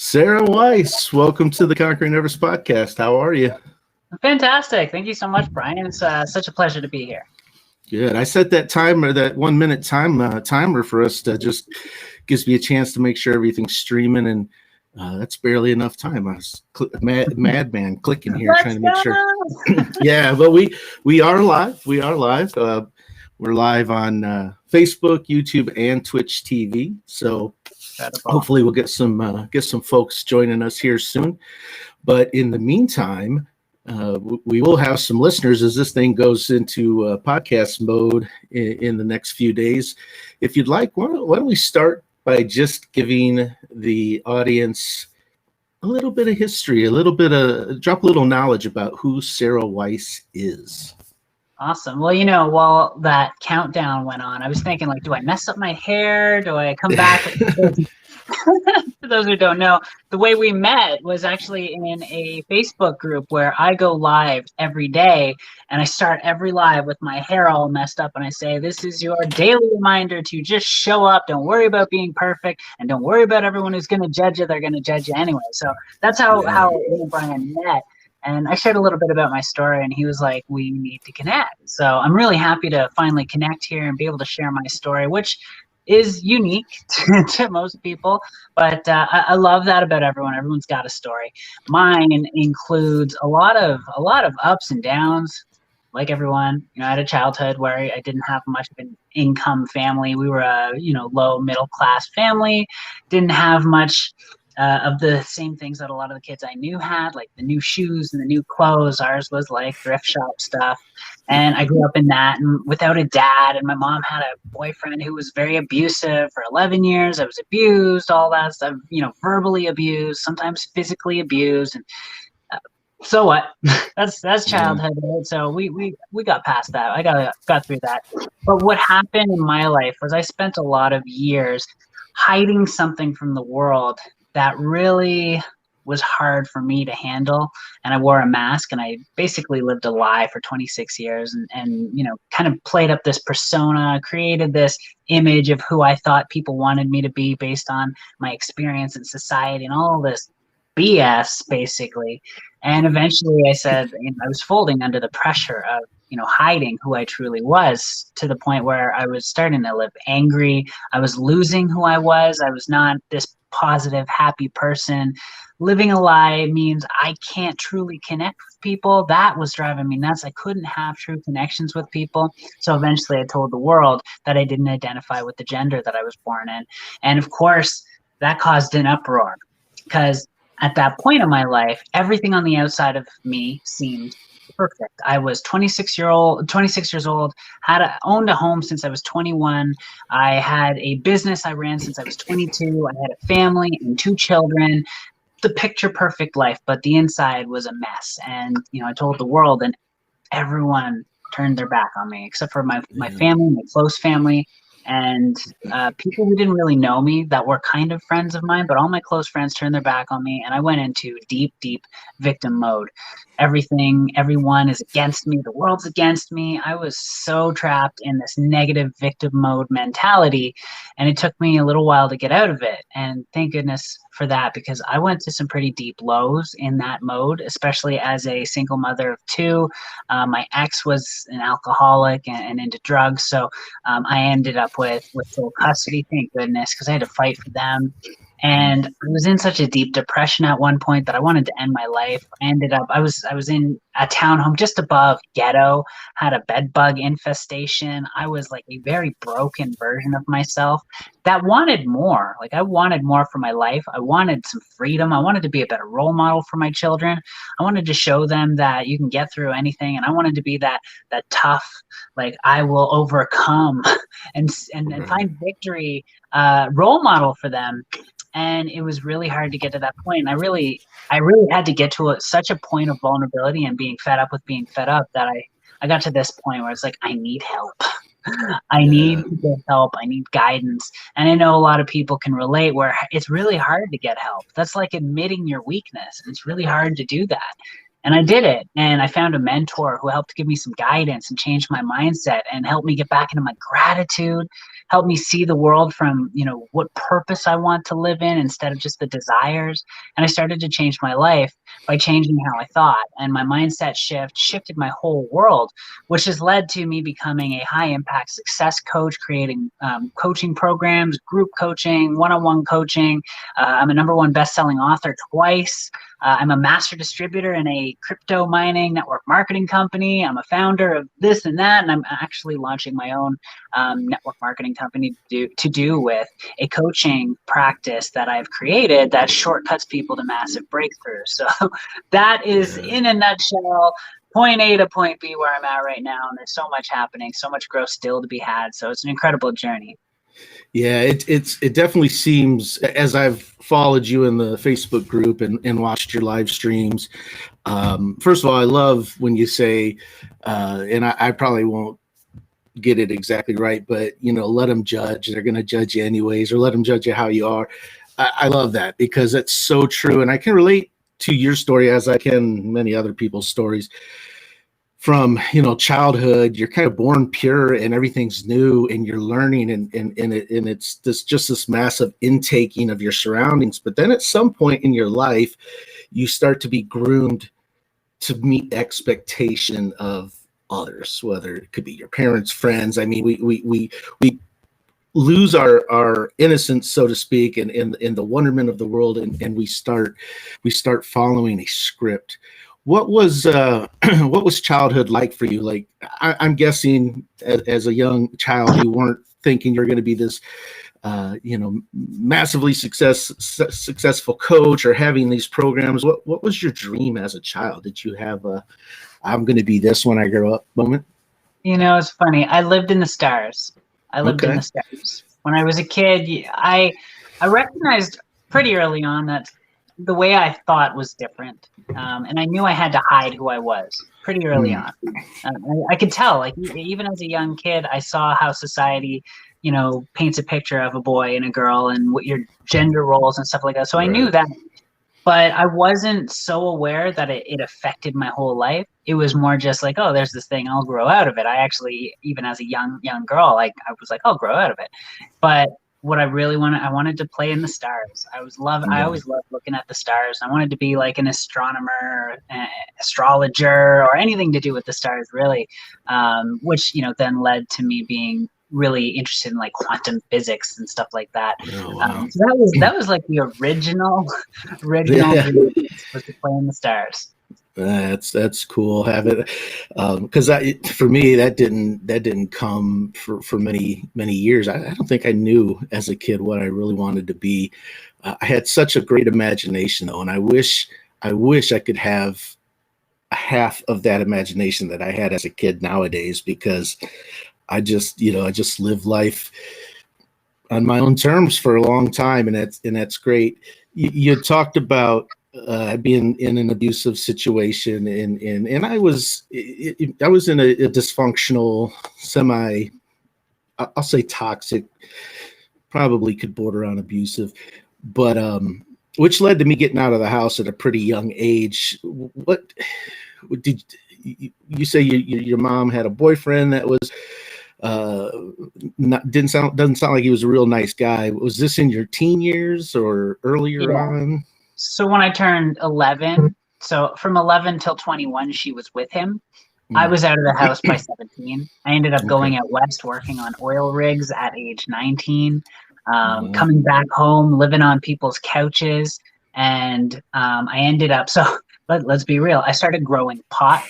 Sara Weiss, welcome to the Conquering Everest podcast. How are you? Fantastic. Thank you so much, Brian. It's such a pleasure to be here. Good. I set that timer, that 1 minute timer for us to just gives me a chance to make sure everything's streaming, and that's barely enough time. I was madman clicking here trying to make sure. Yeah, but we are live. We are live. We're live on Facebook, YouTube, and Twitch TV. So hopefully we'll get some folks joining us here soon. But in the meantime, we will have some listeners as this thing goes into podcast mode in the next few days. If you'd like, why don't we start by just giving the audience a little bit of history, drop a little knowledge about who Sara Weiss is. Awesome. Well, while that countdown went on, I was thinking, do I mess up my hair? Do I come back? For those who don't know, the way we met was actually in a Facebook group where I go live every day, and I start every live with my hair all messed up, and I say, this is your daily reminder to just show up. Don't worry about being perfect, and don't worry about everyone who's going to judge you. They're going to judge you anyway. So that's how me and Brian met. And I shared a little bit about my story, and he was like, we need to connect. So I'm really happy to finally connect here and be able to share my story, which is unique to most people. But I love that about everyone. Everyone's got a story. Mine includes a lot of ups and downs. Like everyone, I had a childhood where I didn't have much of an income family. We were a low middle class family. Didn't have much of the same things that a lot of the kids I knew had, like the new shoes and the new clothes. Ours was like thrift shop stuff. And I grew up in that and without a dad. And my mom had a boyfriend who was very abusive for 11 years. I was abused, all that stuff, verbally abused, sometimes physically abused. And so what? That's childhood. Right? So we got past that. I got through that. But what happened in my life was I spent a lot of years hiding something from the world that really was hard for me to handle. And I wore a mask, and I basically lived a lie for 26 years and kind of played up this persona, created this image of who I thought people wanted me to be based on my experience in society and all this BS, basically. And eventually I said, I was folding under the pressure of, hiding who I truly was, to the point where I was starting to live angry. I was losing who I was. I was not this positive, happy person. Living a lie means I can't truly connect with people. That was driving me nuts. I couldn't have true connections with people. So eventually I told the world that I didn't identify with the gender that I was born in. And of course, that caused an uproar, because at that point in my life, everything on the outside of me seemed perfect. I was 26 years old, owned a home since I was 21. I had a business I ran since I was 22. I had a family and 2 children, the picture perfect life, but the inside was a mess. And, I told the world, and everyone turned their back on me, except for my family, my close family, and people who didn't really know me that were kind of friends of mine, but all my close friends turned their back on me, and I went into deep victim mode. Everyone is against me. The world's against me. I was so trapped in this negative victim mode mentality, and it took me a little while to get out of it. And thank goodness for that, because I went to some pretty deep lows in that mode, especially as a single mother of 2. My ex was an alcoholic and into drugs, so I ended up with full custody, thank goodness, because I had to fight for them. And I was in such a deep depression at one point that I wanted to end my life. I was in a townhome just above ghetto, had a bed bug infestation. I was like a very broken version of myself that wanted more. I wanted more for my life. I wanted some freedom. I wanted to be a better role model for my children. I wanted to show them that you can get through anything. And I wanted to be that tough, I will overcome and find victory role model for them. And it was really hard to get to that point. And I really had to get to such a point of vulnerability and being fed up with being fed up that I got to this point where it's like, I need help. I need to get help. I need guidance. And I know a lot of people can relate where it's really hard to get help. That's like admitting your weakness. It's really hard to do that. And I did it. And I found a mentor who helped give me some guidance and change my mindset and help me get back into my gratitude, help me see the world from, what purpose I want to live in instead of just the desires. And I started to change my life by changing how I thought. And my mindset shifted my whole world, which has led to me becoming a high impact success coach, creating coaching programs, group coaching, one-on-one coaching. I'm a #1 best-selling author twice. I'm a master distributor in a crypto mining network marketing company. I'm a founder of this and that, and I'm actually launching my own network marketing company to do with a coaching practice that I've created that shortcuts people to massive breakthroughs. So that is, in a nutshell, point A to point B where I'm at right now. And there's so much happening, so much growth still to be had. So it's an incredible journey. Yeah, it definitely seems, as I've followed you in the Facebook group and watched your live streams. First of all, I love when you say, and I probably won't get it exactly right, but let them judge. They're going to judge you anyways, or let them judge you how you are. I love that because it's so true, and I can relate to your story as I can many other people's stories. From childhood, you're kind of born pure and everything's new and you're learning and it's this massive intaking of your surroundings. But then at some point in your life, you start to be groomed to meet expectation of others, whether it could be your parents, friends. I mean, we lose our innocence, so to speak, and in the wonderment of the world, and we start following a script. What was childhood like for you? Like, I'm guessing as a young child, you weren't thinking you're going to be this, massively successful coach or having these programs. What was your dream as a child? Did you have I'm going to be this when I grow up moment? It's funny. I lived in the stars. I lived in the stars. When I was a kid, I recognized pretty early on that the way I thought was different. And I knew I had to hide who I was pretty early on. I could tell, like, even as a young kid, I saw how society, paints a picture of a boy and a girl and what your gender roles and stuff like that. So I knew that, but I wasn't so aware that it affected my whole life. It was more just like, oh, there's this thing, I'll grow out of it. I actually, even as a young girl, like, I was like, I'll grow out of it. But what I really I wanted to play in the stars. I always loved looking at the stars. I wanted to be like an astronomer, astrologer, or anything to do with the stars, really, which, then led to me being really interested in like quantum physics and stuff like that. Oh, wow. So that was like the original dream, was to play in the stars. That's cool. Have it, because for me that didn't come for many years. I don't think I knew as a kid what I really wanted to be. I had such a great imagination though, and I wish I could have a half of that imagination that I had as a kid nowadays, because I just lived life on my own terms for a long time, and that's great. You talked about being in an abusive situation, and I was in a dysfunctional, I'll say toxic, probably could border on abusive, but which led to me getting out of the house at a pretty young age. What did you say? Your mom had a boyfriend that was doesn't sound like he was a real nice guy. Was this in your teen years or earlier on? So when I turned 11, so from 11 till 21, she was with him. I was out of the house by 17. I ended up going out west, working on oil rigs at age 19, coming back home, living on people's couches. And I ended up, so let's be real, I started growing pot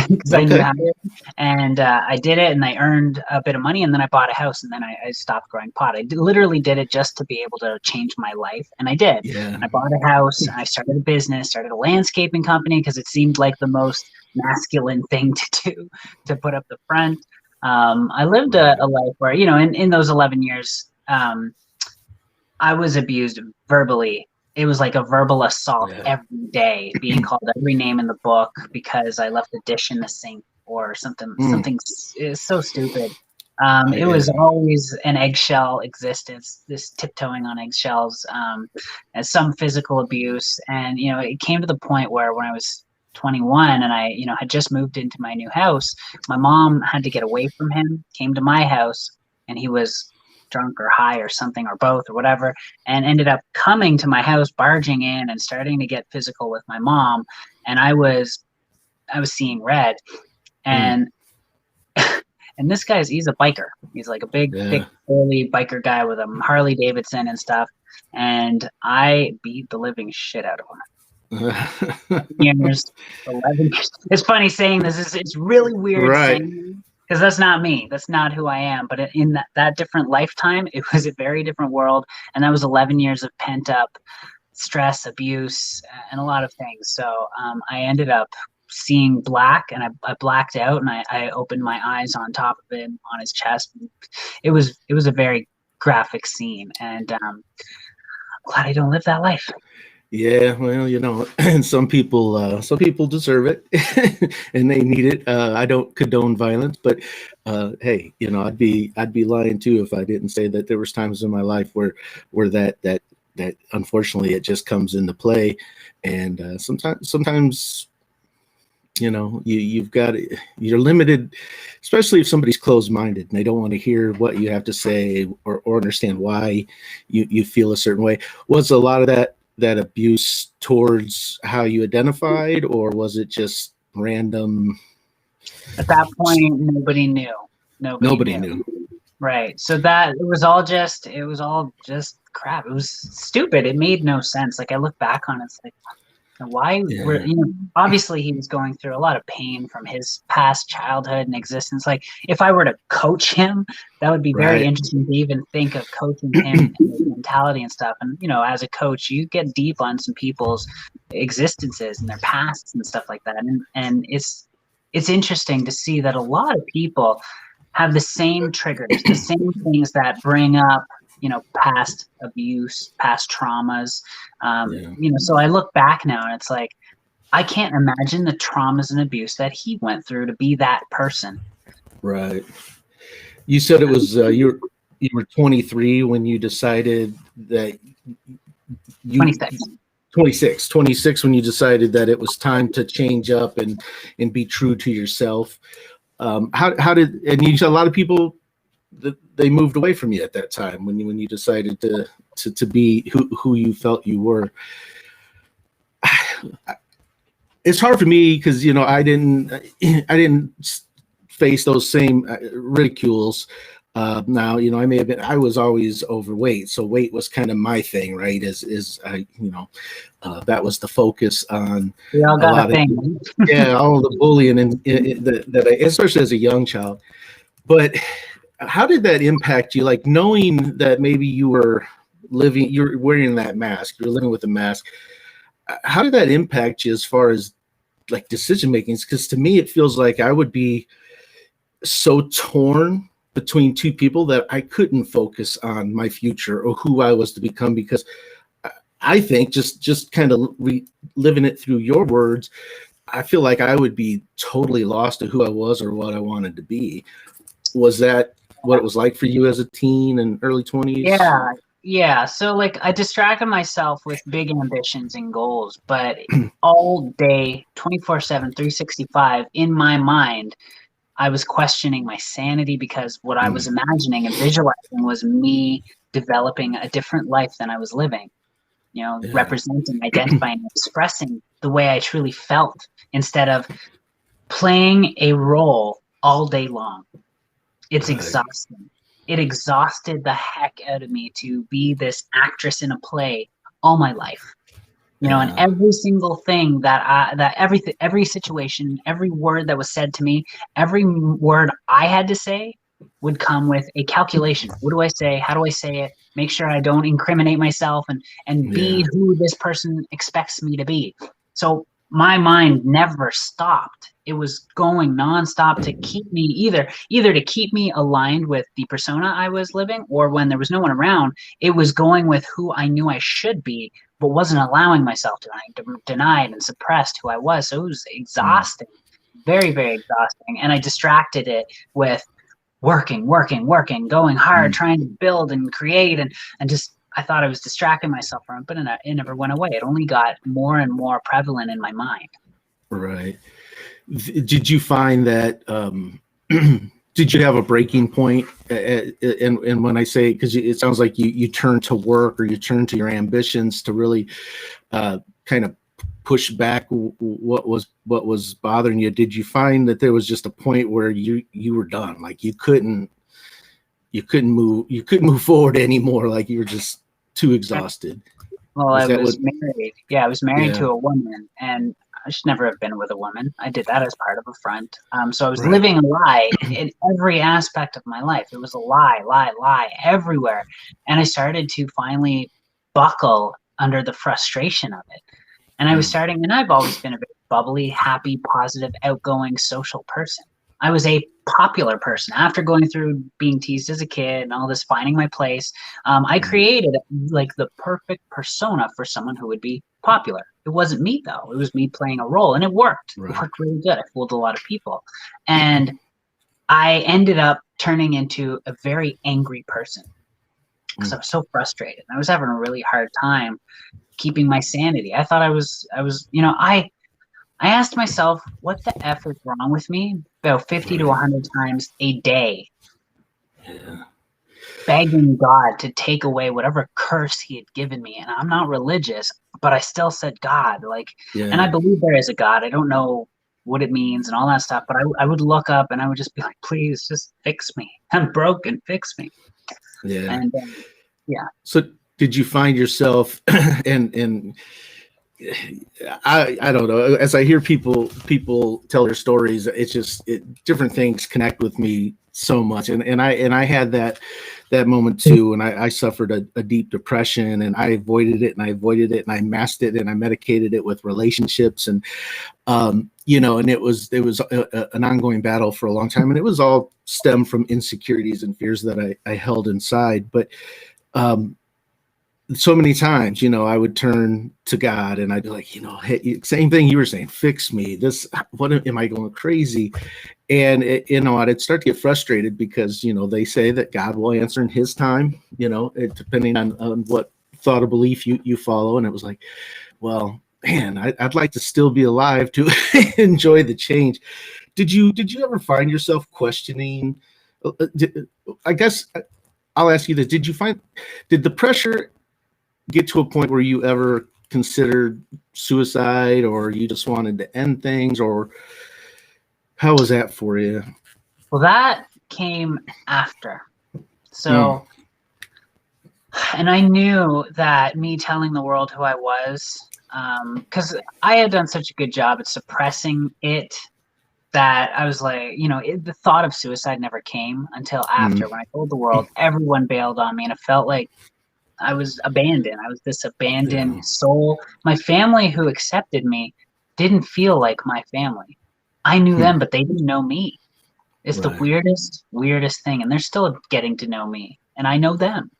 because I knew how to. And I did it, and I earned a bit of money, and then I bought a house, and then I stopped growing pot. I literally did it just to be able to change my life, and I did. Yeah. I bought a house, and I started a business, started a landscaping company, because it seemed like the most masculine thing to do, to put up the front. I lived a life where, in those 11 years, I was abused verbally. It was like a verbal assault every day, being called every name in the book because I left a dish in the sink or something. Something is so stupid. It was always an eggshell existence, this tiptoeing on eggshells, and some physical abuse. And it came to the point where when I was 21 and I, had just moved into my new house. My mom had to get away from him, came to my house, and he was drunk or high or something or both or whatever, and ended up coming to my house, barging in and starting to get physical with my mom. And I was seeing red. And and this he's a biker. He's like a big burly biker guy with a Harley Davidson and stuff. And I beat the living shit out of him. Years, 11 years. It's funny saying this. It's really weird saying, because that's not me. That's not who I am. But in that different lifetime, it was a very different world. And that was 11 years of pent up stress, abuse, and a lot of things. So I ended up seeing black, and I blacked out, and I opened my eyes on top of him, on his chest. It was a very graphic scene, and I'm glad I don't live that life. Yeah, well, and some people deserve it, and they need it. I don't condone violence, but hey, I'd be lying too if I didn't say that there was times in my life where that unfortunately it just comes into play, and sometimes you're limited, especially if somebody's closed-minded and they don't want to hear what you have to say or understand why you feel a certain way. Was a lot of that abuse towards how you identified, or was it just random? At that point, nobody knew. Nobody knew. Right. So it was all just crap. It was stupid. It made no sense. Like, I look back on it, it's like, why were obviously he was going through a lot of pain from his past childhood and existence. Like, if I were to coach him, that would be very interesting to even think of coaching him and his mentality and stuff. And as a coach, you get deep on some people's existences and their pasts and stuff like that. And it's interesting to see that a lot of people have the same triggers, the same things that bring up past abuse, past traumas. So I look back now and it's like, I can't imagine the traumas and abuse that he went through to be that person. Right. You said it was you were 23 when you decided that 26 when you decided that it was time to change up and be true to yourself. How did, and you said a lot of people, they moved away from you at that time when you decided to be who you felt you were. It's hard for me because I didn't face those same ridicules. Now I was always overweight, so weight was kind of my thing, right? That was the focus on. We all got a thing. All the bullying that especially as a young child. But how did that impact you? Like, knowing that maybe you're wearing that mask, you're living with a mask. How did that impact you as far as like decision making? Because to me, it feels like I would be so torn between two people that I couldn't focus on my future or who I was to become, because I think just kind of living it through your words, I feel like I would be totally lost to who I was or what I wanted to be. Was that what it was like for you as a teen and early 20s? Yeah. So like, I distracted myself with big ambitions and goals, but all day, 24/7, 365 in my mind, I was questioning my sanity, because what I was imagining and visualizing was me developing a different life than I was living, representing, identifying, expressing the way I truly felt, instead of playing a role all day long. It's exhausting. It exhausted the heck out of me to be this actress in a play all my life. And every single thing every situation, every word that was said to me, every word I had to say would come with a calculation. What do I say? How do I say it? Make sure I don't incriminate myself and be who this person expects me to be. So my mind never stopped. It was going nonstop to keep me either to keep me aligned with the persona I was living, or when there was no one around, it was going with who I knew I should be, but wasn't allowing myself to. I denied and suppressed who I was. So it was exhausting, very, very exhausting. And I distracted it with working, going hard, trying to build and create, and just, I thought I was distracting myself from it, but it never went away. It only got more and more prevalent in my mind. Right. Did you find that, did you have a breaking point? And when I say, because it sounds like you turned to work, or you turned to your ambitions to really kind of push back what was bothering you. Did you find that there was just a point where you were done? Like you couldn't move forward anymore. Like you were just too exhausted. Well, I was married. Yeah, I was married to a woman, and I should never have been with a woman. I did that as part of a front. So I was living a lie in every aspect of my life. It was a lie everywhere. And I started to finally buckle under the frustration of it. And I was starting, and I've always been a very bubbly, happy, positive, outgoing, social person. I was a popular person. After going through being teased as a kid and all this, finding my place, I created like the perfect persona for someone who would be popular. It wasn't me though. It was me playing a role, and it worked. It worked really good. I fooled a lot of people. And I ended up turning into a very angry person because I was so frustrated. I was having a really hard time keeping my sanity. I thought I was, I asked myself, what the F is wrong with me? About 50 to 100 times a day. Yeah. Begging God to take away whatever curse he had given me. And I'm not religious, but I still said God. And I believe there is a God. I don't know what it means and all that stuff, but I would look up and I would just be like, please just fix me. I'm broken, fix me. Yeah. And So did you find yourself and I don't know, as I hear people tell their stories, it's just different things connect with me so much. And I had that moment too. And I suffered a deep depression, and I avoided it and I masked it and I medicated it with relationships. And, and it was an ongoing battle for a long time. And it was all stemmed from insecurities and fears that I held inside. But, so many times, I would turn to God and I'd be like, hey, same thing you were saying, fix me. What am I going crazy? And I'd start to get frustrated because, they say that God will answer in his time, depending on what thought or belief you follow. And it was like, well, man, I'd like to still be alive to enjoy the change. Did you ever find yourself questioning? I guess I'll ask you this. Did the pressure get to a point where you ever considered suicide, or you just wanted to end things, or how was that for you? Well, that came after. So, and I knew that me telling the world who I was, because I had done such a good job at suppressing it, that I was like, the thought of suicide never came until after. When I told the world, everyone bailed on me, and it felt like I was abandoned. I was this abandoned soul. My family who accepted me didn't feel like my family. I knew them, but they didn't know me. It's the weirdest thing. And they're still getting to know me, and I know them.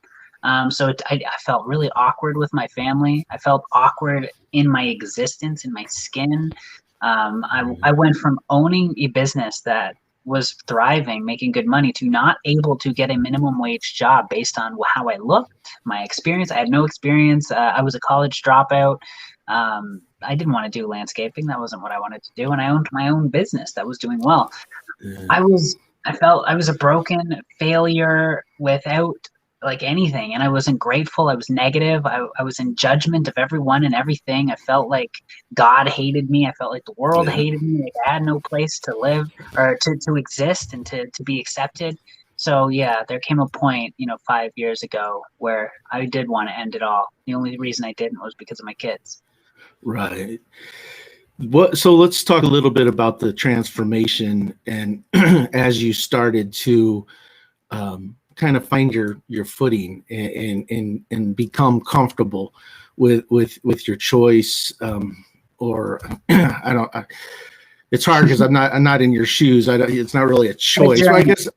So I felt really awkward with my family. I felt awkward in my existence, in my skin. I went from owning a business that was thriving, making good money, to not able to get a minimum wage job based on how I looked, my experience. I had no experience. I was a college dropout. I didn't want to do landscaping. That wasn't what I wanted to do. And I owned my own business that was doing well. I felt I was a broken failure without anything. And I wasn't grateful. I was negative. I was in judgment of everyone and everything. I felt like God hated me. I felt like the world hated me. Like I had no place to live or to exist and to be accepted. So there came a point, 5 years ago, where I did want to end it all. The only reason I didn't was because of my kids. Right. So let's talk a little bit about the transformation, and as you started to kind of find your footing and become comfortable with your choice, or it's hard because I'm not in your shoes. It's not really a choice. So I guess,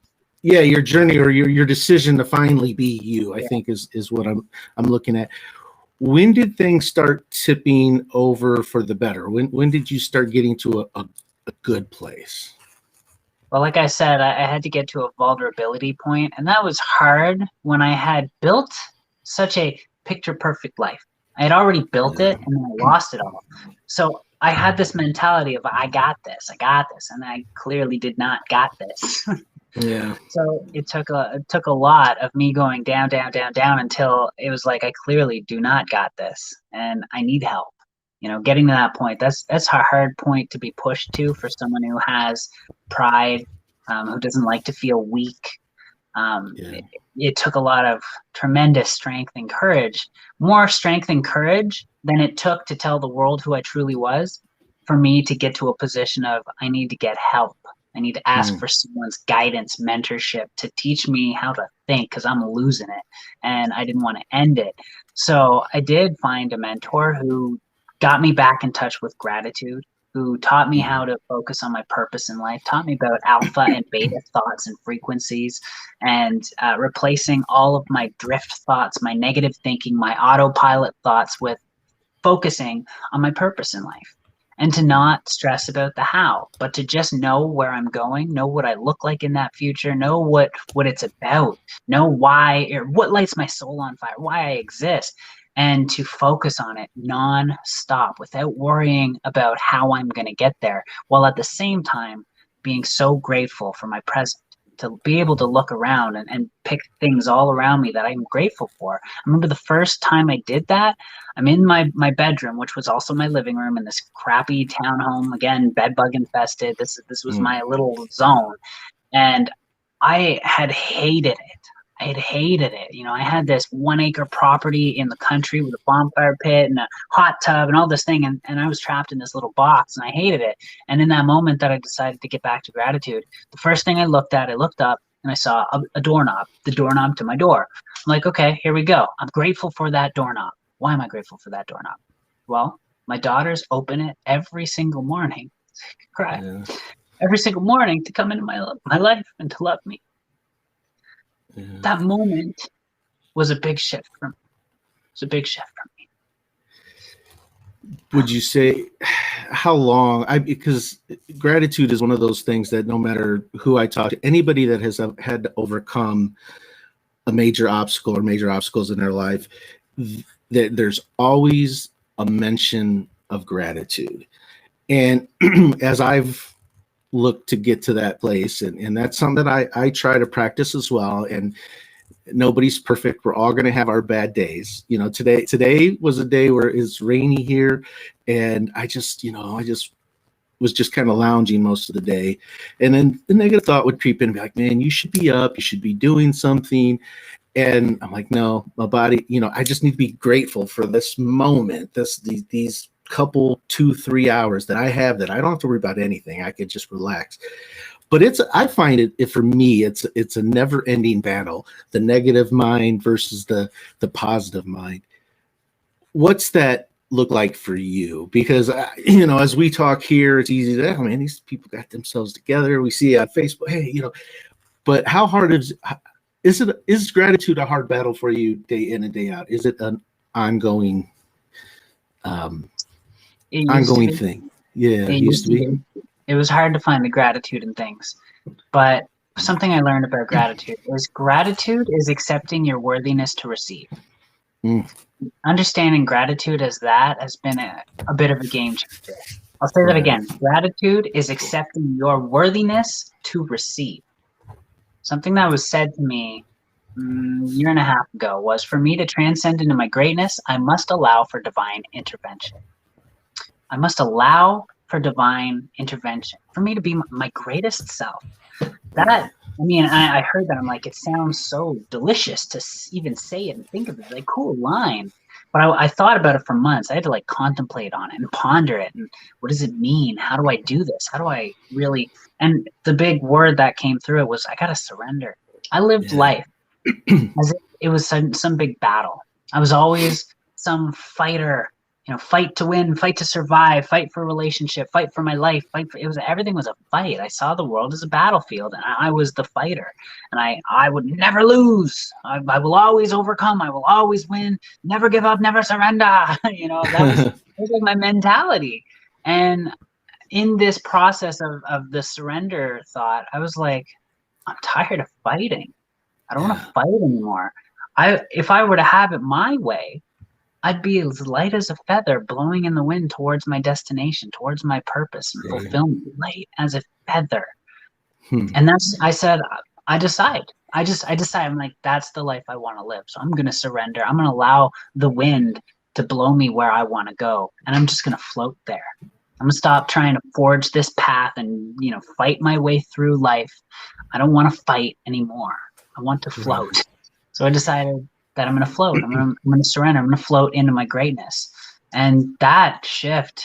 your journey, or your decision to finally be you, I think is what I'm looking at. When did things start tipping over for the better? When did you start getting to a good place? Well, like I said, I had to get to a vulnerability point, and that was hard when I had built such a picture perfect life. I had already built it, and then I lost it all. So I had this mentality of I got this, and I clearly did not got this. Yeah. So it took a lot of me going down, down, down, down until it was like I clearly do not got this, and I need help. You know, getting to that point, that's a hard point to be pushed to for someone who has pride, who doesn't like to feel weak. Yeah. It took a lot of tremendous strength and courage, more strength and courage than it took to tell the world who I truly was, for me to get to a position of I need to get help. I need to ask for someone's guidance, mentorship to teach me how to think, because I'm losing it and I didn't want to end it. So I did find a mentor who got me back in touch with gratitude, who taught me how to focus on my purpose in life, taught me about alpha and beta thoughts and frequencies, and replacing all of my drift thoughts, my negative thinking, my autopilot thoughts with focusing on my purpose in life. And to not stress about the how, but to just know where I'm going, know what I look like in that future, know what it's about, know why, or what lights my soul on fire, why I exist, and to focus on it non-stop without worrying about how I'm going to get there, while at the same time being so grateful for my present, to be able to look around and pick things all around me that I'm grateful for. I remember the first time I did that, I'm in my bedroom, which was also my living room, in this crappy townhome, again, bed bug infested. This was my little zone. And I had hated it. I had hated it. You know, I had this 1 acre property in the country with a bonfire pit and a hot tub and all this thing. And I was trapped in this little box and I hated it. And in that moment that I decided to get back to gratitude, the first thing I looked up and I saw a doorknob, the doorknob to my door. I'm like, okay, here we go. I'm grateful for that doorknob. Why am I grateful for that doorknob? Well, my daughters open it every single morning. I could cry. Yeah. Every single morning to come into my life and to love me. Yeah. That moment was a big shift for me. It was a big shift for me. Would you say how long? Because gratitude is one of those things that no matter who I talk to, anybody that has had to overcome a major obstacle or major obstacles in their life, there's always a mention of gratitude. And as I've looked to get to that place, and that's something that I try to practice as well. And nobody's perfect. We're all going to have our bad days. You know, today was a day where it's rainy here, and I just was just kind of lounging most of the day. And then the negative thought would creep in and be like, man, you should be up, you should be doing something. And I'm like, no, my body, I just need to be grateful for this moment, these couple 2-3 hours that I have, that I don't have to worry about anything. I could just relax. But I find it for me, it's a never ending battle, the negative mind versus the positive mind. What's that look like for you? Because, as we talk here, it's easy to, man, these people got themselves together. We see on Facebook, hey, but how hard is gratitude a hard battle for you day in and day out? Is it an ongoing thing? Yeah, it used to be. It was hard to find the gratitude in things. But something I learned about gratitude is accepting your worthiness to receive. Understanding gratitude as that has been a bit of a game changer. I'll say that again. Gratitude is accepting your worthiness to receive. Something that was said to me a year and a half ago was, for me to transcend into my greatness, I must allow for divine intervention. I must allow for divine intervention for me to be my greatest self. I heard that. I'm like, it sounds so delicious to even say it and think of it. Like, cool line. But I thought about it for months. I had to contemplate on it and ponder it. And what does it mean? How do I do this? How do I really? And the big word that came through it was, I got to surrender. I lived life as if it was some big battle. I was always some fighter. Fight to win, fight to survive, fight for a relationship, fight for my life, everything was a fight. I saw the world as a battlefield, and I was the fighter, and I would never lose. I will always overcome. I will always win. Never give up, never surrender. That was like my mentality. And in this process of the surrender thought, I was like, I'm tired of fighting. I don't want to fight anymore. If I were to have it my way, I'd be as light as a feather blowing in the wind towards my destination, towards my purpose and fulfillment, light as a feather. And I said, I decide. I decide, I'm like, that's the life I want to live. So I'm going to surrender. I'm going to allow the wind to blow me where I want to go. And I'm just going to float there. I'm going to stop trying to forge this path and, fight my way through life. I don't want to fight anymore. I want to float. So I decided that I'm going to float. I'm going to surrender. I'm going to float into my greatness. And that shift,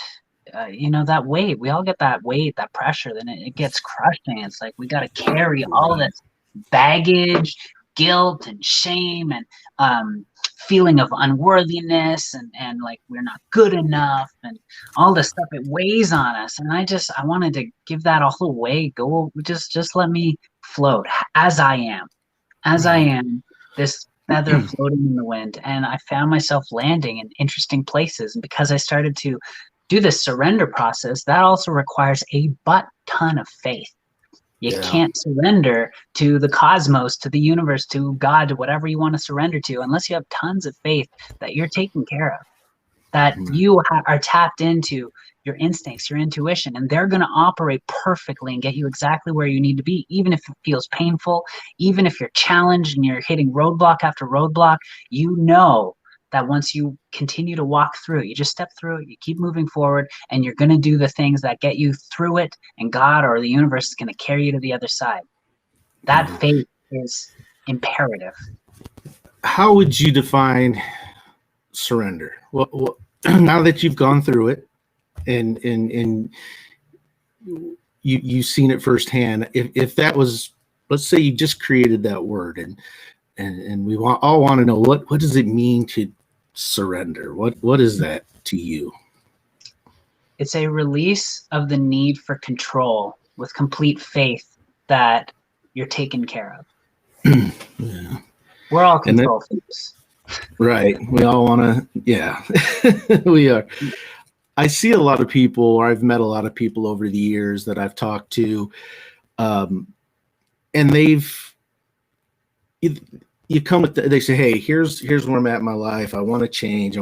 that weight, we all get that weight, that pressure, then it gets crushing. It's like we got to carry all this baggage, guilt and shame and feeling of unworthiness and like we're not good enough and all this stuff. It weighs on us. And I wanted to give that all away. Go, just let me float as I am. I am, this feather floating in the wind. And I found myself landing in interesting places. And because I started to do this surrender process, that also requires a ton of faith. You can't surrender to the cosmos, to the universe, to God, to whatever you want to surrender to, unless you have tons of faith that you're taken care of, that you are tapped into your instincts, your intuition, and they're going to operate perfectly and get you exactly where you need to be, even if it feels painful, even if you're challenged and you're hitting roadblock after roadblock. That once you continue to walk through it, you just step through it, you keep moving forward, and you're going to do the things that get you through it, and God or the universe is going to carry you to the other side. That faith is imperative. How would you define surrender? Well, now that you've gone through it and you've seen it firsthand, if that was, let's say you just created that word and we all want to know what does it mean to surrender? What is that to you? It's a release of the need for control with complete faith that you're taken care of. We're all control freaks. Right. We all want to, we are. I see a lot of people, or I've met a lot of people over the years that I've talked to, and you come with they say, hey, here's where I'm at in my life. I want to change.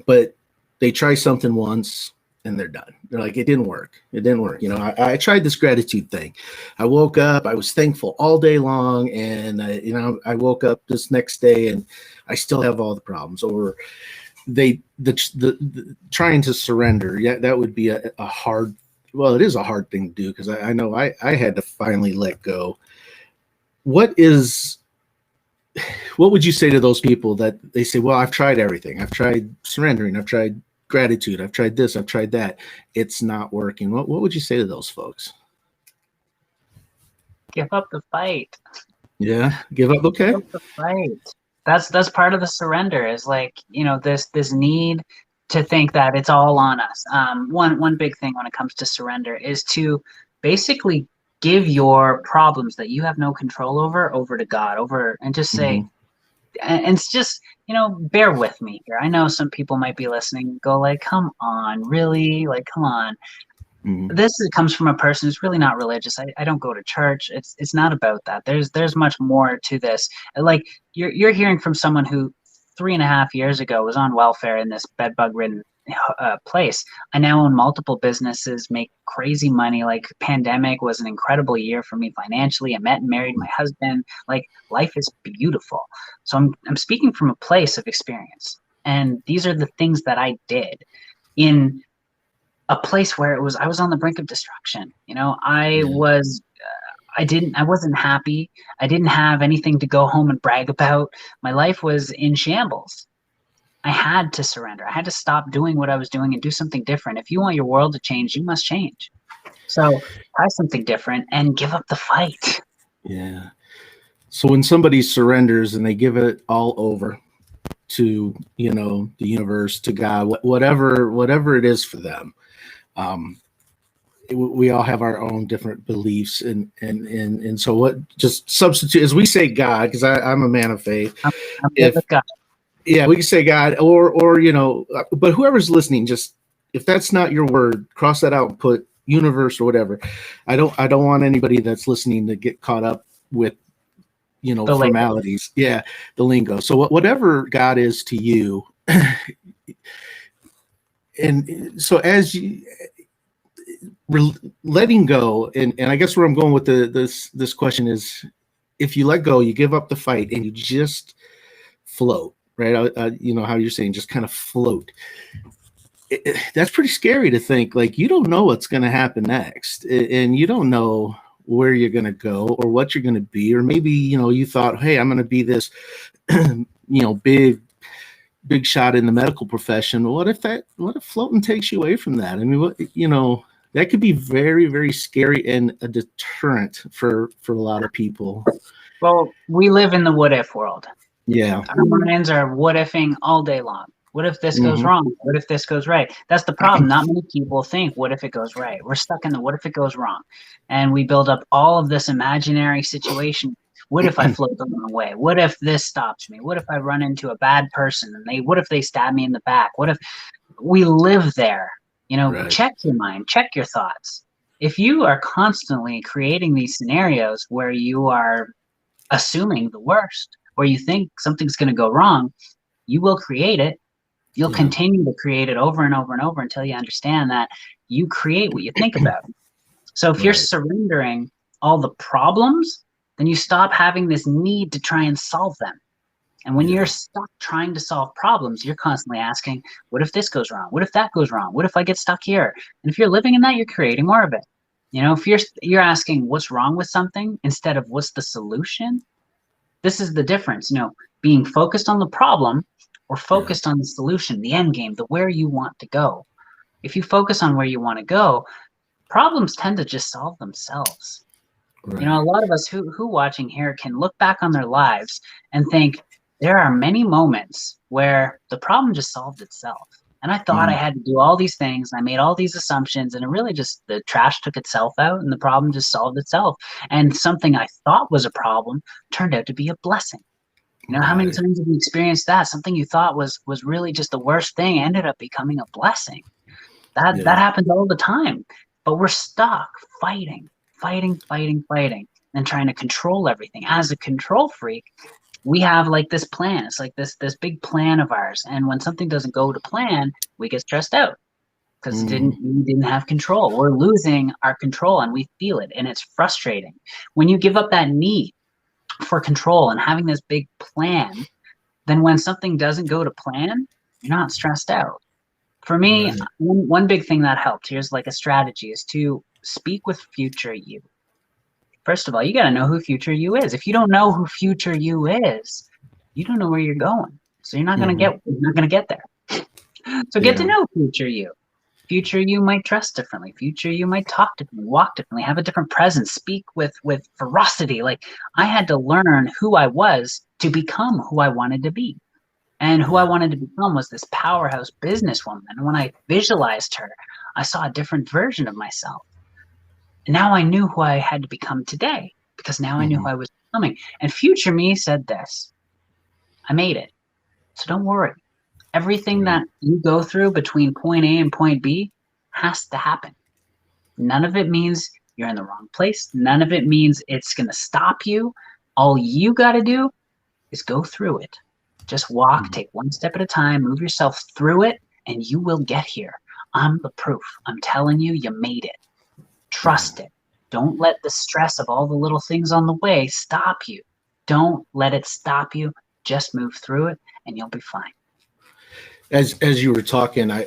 But they try something once and they're done. They're like, it didn't work. I tried this gratitude thing. I woke up, I was thankful all day long. And I woke up this next day and I still have all the problems. Or the trying to surrender. Yeah, that would be a hard, well, it is a hard thing to do, because I know I had to finally let go. What would you say to those people that they say, well, I've tried everything. I've tried surrendering. I've tried gratitude. I've tried this. I've tried that. It's not working. What would you say to those folks? Give up the fight. Yeah. Give up. Okay. Give up the fight. That's part of the surrender, is like, this need to think that it's all on us. One big thing when it comes to surrender is to basically give your problems that you have no control over to God, and just say, and it's just, bear with me here. I know some people might be listening and go like, come on, really? Like, come on. This comes from a person who's really not religious. I don't go to church. It's not about that. There's much more to this. Like, you're hearing from someone who 3.5 years ago was on welfare in this bedbug-ridden place. I now own multiple businesses, make crazy money. Like, pandemic was an incredible year for me financially. I met and married my husband. Like, life is beautiful. So I'm speaking from a place of experience. And these are the things that I did in a place where I was on the brink of destruction. I wasn't happy. I didn't have anything to go home and brag about. My life was in shambles. I had to surrender. I had to stop doing what I was doing and do something different. If you want your world to change, you must change. So try something different and give up the fight. Yeah. So when somebody surrenders and they give it all over to, the universe, to God, whatever it is for them, we all have our own different beliefs, and so what? Just substitute, as we say, God, because I'm a man of faith. I'm with God. Yeah, we can say God, or but whoever's listening, just, if that's not your word, cross that out and put universe or whatever. I don't want anybody that's listening to get caught up with The label. formalities. Yeah, the lingo. So whatever God is to you, and so as you letting go, and I guess where I'm going with this question is, if you let go, you give up the fight, and you just float, right? How you're saying, just kind of float. That's pretty scary to think, like, you don't know what's going to happen next, and you don't know where you're going to go or what you're going to be, or maybe you thought, hey, I'm going to be this big shot in the medical profession. What if floating takes you away from that? I mean, that could be very, very scary and a deterrent for a lot of people. Well, we live in the what if world. Yeah, our minds are what ifing all day long. What if this goes wrong? What if this goes right? That's the problem. Not many people think, what if it goes right? We're stuck in the what if it goes wrong. And we build up all of this imaginary situation. What if I float the wrong way? What if this stops me? What if I run into a bad person and what if they stab me in the back? What if we live there? Right. Check your mind, check your thoughts. If you are constantly creating these scenarios where you are assuming the worst, where you think something's going to go wrong, you will create it. You'll continue to create it over and over and over until you understand that you create what you think about. So if you're surrendering all the problems, then you stop having this need to try and solve them. And when you're stuck trying to solve problems, you're constantly asking, what if this goes wrong? What if that goes wrong? What if I get stuck here? And if you're living in that, you're creating more of it. If you're asking what's wrong with something instead of what's the solution, this is the difference, being focused on the problem or focused on the solution, the end game, the where you want to go. If you focus on where you want to go, problems tend to just solve themselves. Right. A lot of us who watching here can look back on their lives and think there are many moments where the problem just solved itself. And I thought I had to do all these things, and I made all these assumptions, and it really just, the trash took itself out and the problem just solved itself. And something I thought was a problem turned out to be a blessing. How many times have you experienced that? Something you thought was really just the worst thing ended up becoming a blessing. That happens all the time. But we're stuck fighting, and trying to control everything. As a control freak, we have like this plan. It's like this big plan of ours. And when something doesn't go to plan, we get stressed out because we didn't have control. We're losing our control and we feel it, and it's frustrating. When you give up that need for control and having this big plan, then when something doesn't go to plan, you're not stressed out. For me, one big thing that helped, here's like a strategy, is to speak with future you. First of all, you got to know who future you is. If you don't know who future you is, you don't know where you're going. So you're not going to get there. So get to know future you. Future you might dress differently. Future you might talk differently, walk differently, have a different presence, speak with ferocity. Like, I had to learn who I was to become who I wanted to be. And who I wanted to become was this powerhouse businesswoman. And when I visualized her, I saw a different version of myself. And now I knew who I had to become today, because now I knew who I was becoming. And future me said this: I made it. So don't worry. Everything that you go through between point A and point B has to happen. None of it means you're in the wrong place. None of it means it's going to stop you. All you got to do is go through it. Just walk, take one step at a time, move yourself through it, and you will get here. I'm the proof. I'm telling you, you made it. Trust it. Don't let the stress of all the little things on the way stop you. Don't let it stop you. Just move through it, and you'll be fine. As you were talking, I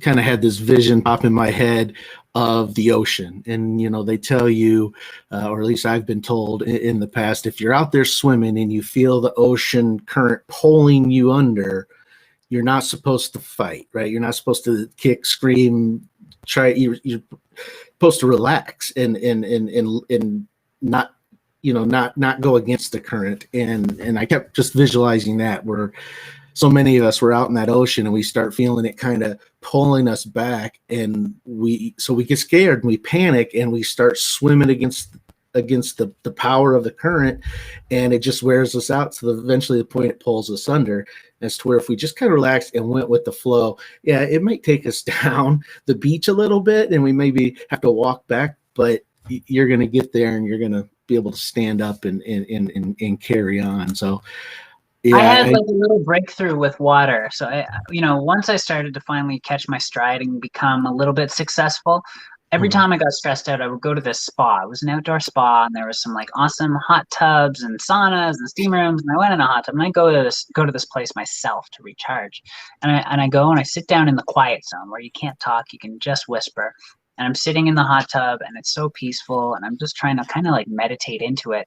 kind of had this vision pop in my head of the ocean. And, they tell you, or at least I've been told in the past, if you're out there swimming and you feel the ocean current pulling you under, you're not supposed to fight, right? You're not supposed to kick, scream, you're supposed to relax and not, not go against the current. And I kept just visualizing that, where so many of us were out in that ocean and we start feeling it kind of pulling us back, and we get scared and we panic and we start swimming against the power of the current, and it just wears us out to eventually the point it pulls us under. As to where if we just kind of relaxed and went with the flow, it might take us down the beach a little bit and we maybe have to walk back, but you're going to get there and you're going to be able to stand up and carry on. So I yeah, had like a little breakthrough with water. So once I started to finally catch my stride and become a little bit successful, every time I got stressed out, I would go to this spa. It was an outdoor spa, and there was some like awesome hot tubs and saunas and steam rooms. And I went in a hot tub, and I go to this place myself to recharge. And I go and I sit down in the quiet zone where you can't talk, you can just whisper. And I'm sitting in the hot tub, and it's so peaceful, and I'm just trying to kind of like meditate into it.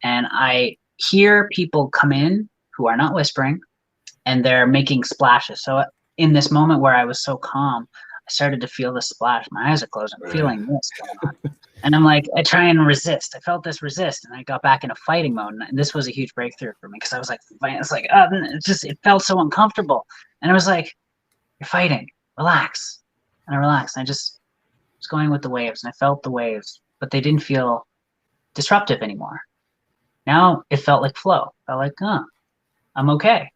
And I hear people come in who are not whispering, and they're making splashes. So in this moment where I was so calm, I started to feel the splash. My eyes are closed. I'm feeling this going on. And I'm like, I try and resist. I felt this resist, and I got back into fighting mode. And this was a huge breakthrough for me, because I was like, it felt so uncomfortable. And I was like, you're fighting, relax. And I relaxed. And I just was going with the waves, and I felt the waves, but they didn't feel disruptive anymore. Now it felt like flow. I felt like, I'm okay.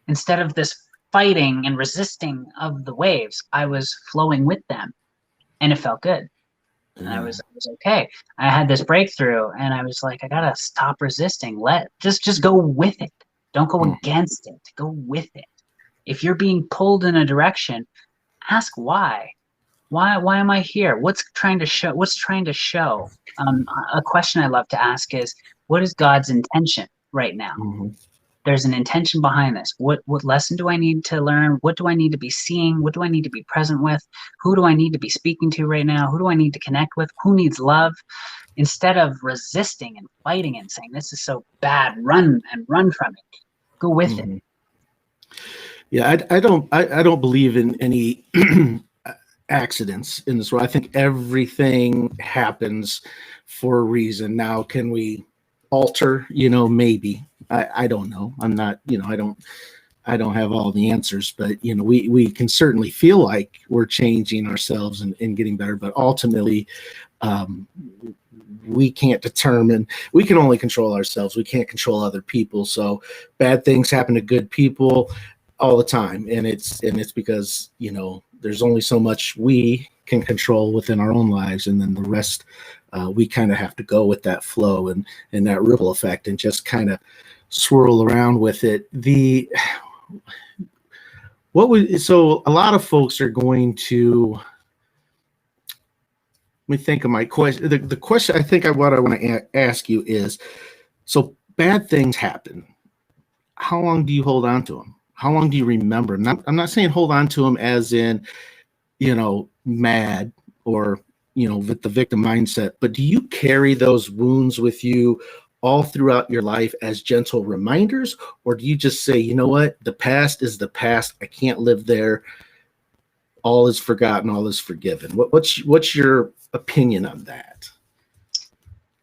Instead of this fighting and resisting of the waves, I was flowing with them, and it felt good. And I was okay. I had this breakthrough, and I was like, I gotta stop resisting. Just go with it. Don't go against it. Go with it. If you're being pulled in a direction, ask why. Why am I here? What's trying to show? A question I love to ask is, what is God's intention right now? There's an intention behind this. What lesson do I need to learn? What do I need to be seeing? What do I need to be present with? Who do I need to be speaking to right now? Who do I need to connect with? Who needs love? Instead of resisting and fighting and saying, this is so bad, run from it. Go with it. Yeah, I don't believe in any accidents in this world. I think everything happens for a reason. Now, can we alter? Maybe. I don't know. I'm not. I don't have all the answers, but we can certainly feel like we're changing ourselves and getting better. But ultimately, we can't determine. We can only control ourselves. We can't control other people. So bad things happen to good people all the time, and it's because there's only so much we can control within our own lives, and then the rest we kind of have to go with that flow and that ripple effect and just kind of swirl around with it. So a lot of folks are going to, let me think of my question. The question what I want to ask you is, so bad things happen. How long do you hold on to them? How long do you remember? I'm not saying hold on to them as in, mad or, with the victim mindset, but do you carry those wounds with you all throughout your life as gentle reminders? Or do you just say, you know what, the past is the past. I can't live there. All is forgotten. All is forgiven. What's your opinion on that?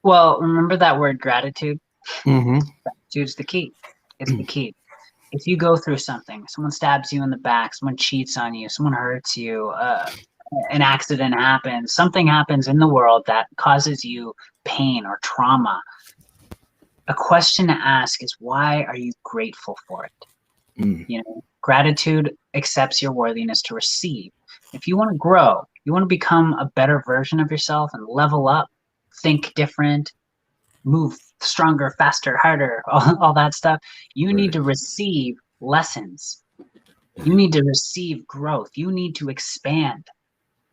Well, remember that word gratitude? Gratitude's the key. It's the key. If you go through something, someone stabs you in the back, someone cheats on you, someone hurts you, an accident happens, something happens in the world that causes you pain or trauma, a question to ask is, why are you grateful for it? Gratitude accepts your worthiness to receive. If you want to grow, you want to become a better version of yourself and level up, think different, move stronger, faster, harder, all that stuff, you need to receive lessons. You need to receive growth. You need to expand.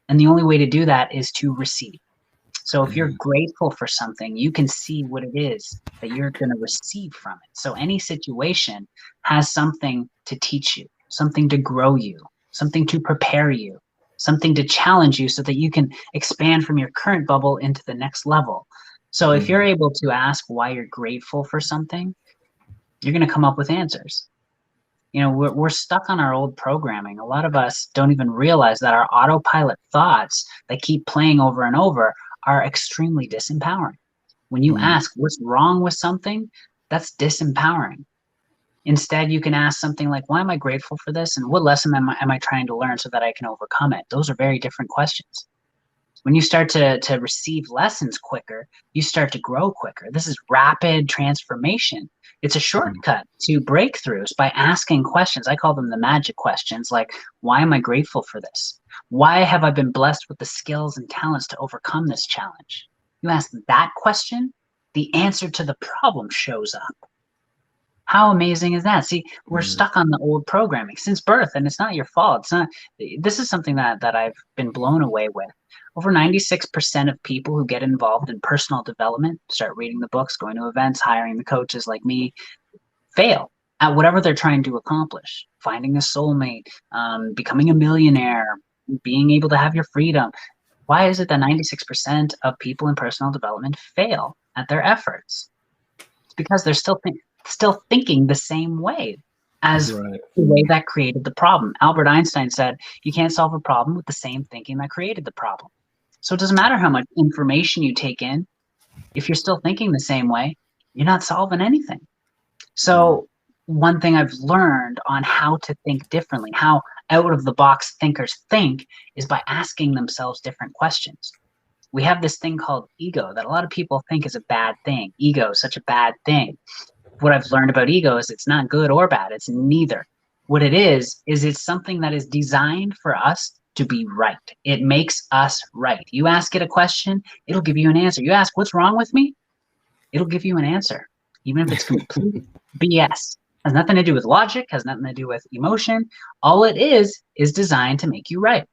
And the only way to do that is to receive. So if you're grateful for something, you can see what it is that you're going to receive from it. So any situation has something to teach you, something to grow you, something to prepare you, something to challenge you so that you can expand from your current bubble into the next level. So if you're able to ask why you're grateful for something, you're going to come up with answers. We're stuck on our old programming. A lot of us don't even realize that our autopilot thoughts that keep playing over and over are extremely disempowering. When you ask what's wrong with something, that's disempowering. Instead, you can ask something like, why am I grateful for this? And what lesson am I trying to learn so that I can overcome it? Those are very different questions. When you start to receive lessons quicker, you start to grow quicker. This is rapid transformation. It's a shortcut to breakthroughs by asking questions. I call them the magic questions, like, why am I grateful for this? Why have I been blessed with the skills and talents to overcome this challenge? You ask that question, the answer to the problem shows up. How amazing is that? See, we're stuck on the old programming since birth, and it's not your fault. It's not. This is something that I've been blown away with. Over 96% of people who get involved in personal development, start reading the books, going to events, hiring the coaches like me, fail at whatever they're trying to accomplish. Finding a soulmate, becoming a millionaire, being able to have your freedom. Why is it that 96% of people in personal development fail at their efforts? It's because they're still thinking the same way as the way that created the problem. Albert Einstein said, you can't solve a problem with the same thinking that created the problem. So it doesn't matter how much information you take in. If you're still thinking the same way, you're not solving anything. So one thing I've learned on how to think differently, how out of the box thinkers think, is by asking themselves different questions. We have this thing called ego that a lot of people think is a bad thing. Ego is such a bad thing. What I've learned about ego is it's not good or bad. It's neither. What it is it's something that is designed for us to be right. It makes us right. You ask it a question, it'll give you an answer. You ask, what's wrong with me? It'll give you an answer, even if it's complete BS. Has nothing to do with logic, has nothing to do with emotion. All it is designed to make you right.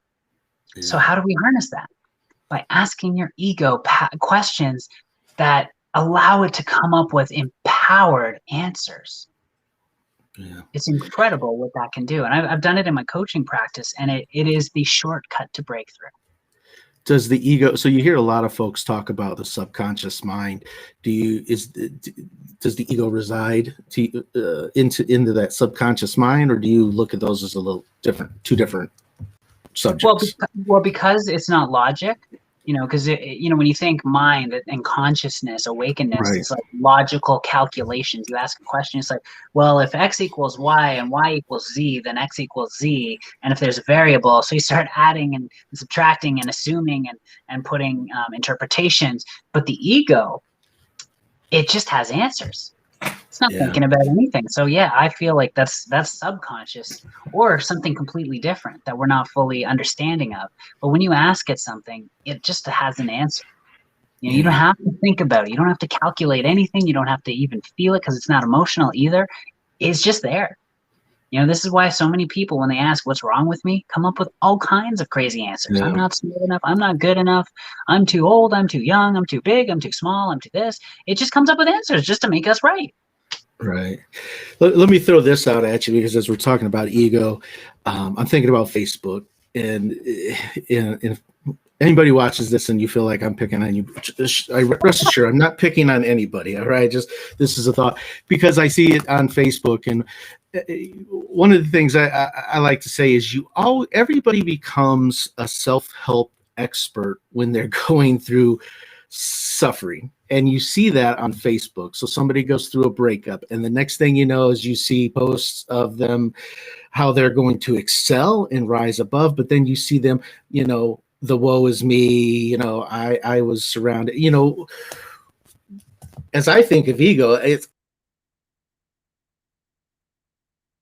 Yeah. So how do we harness that? By asking your ego questions that allow it to come up with empowered answers. Yeah. It's incredible what that can do. And I've done it in my coaching practice, and it is the shortcut to breakthrough. Does the ego, so you hear a lot of folks talk about the subconscious mind. Does the ego reside into that subconscious mind, or do you look at those as a little different, two different subjects? Well, because it's not logic, because when you think mind and consciousness, awakenness, it's like logical calculations. You ask a question, it's like, well, if X equals Y and Y equals Z, then X equals Z. And if there's a variable, so you start adding and subtracting and assuming and putting interpretations. But the ego, it just has answers. It's not thinking about anything. So yeah, I feel like that's subconscious or something completely different that we're not fully understanding of. But when you ask it something, it just has an answer. You don't have to think about it. You don't have to calculate anything. You don't have to even feel it because it's not emotional either. It's just there. This is why so many people, when they ask what's wrong with me, come up with all kinds of crazy answers. I'm not smart enough. I'm not good enough. I'm too old. I'm too young. I'm too big. I'm too small. I'm too this. It just comes up with answers just to make us right. Right. Let me throw this out at you, because as we're talking about ego, I'm thinking about Facebook, and if anybody watches this and you feel like I'm picking on you, rest assured, I'm not picking on anybody. All right. Just, this is a thought, because I see it on Facebook. And one of the things I like to say is everybody becomes a self-help expert when they're going through suffering. And you see that on Facebook. So somebody goes through a breakup, and the next thing you know is you see posts of them, how they're going to excel and rise above. But then you see them, the woe is me, I was surrounded, as I think of ego,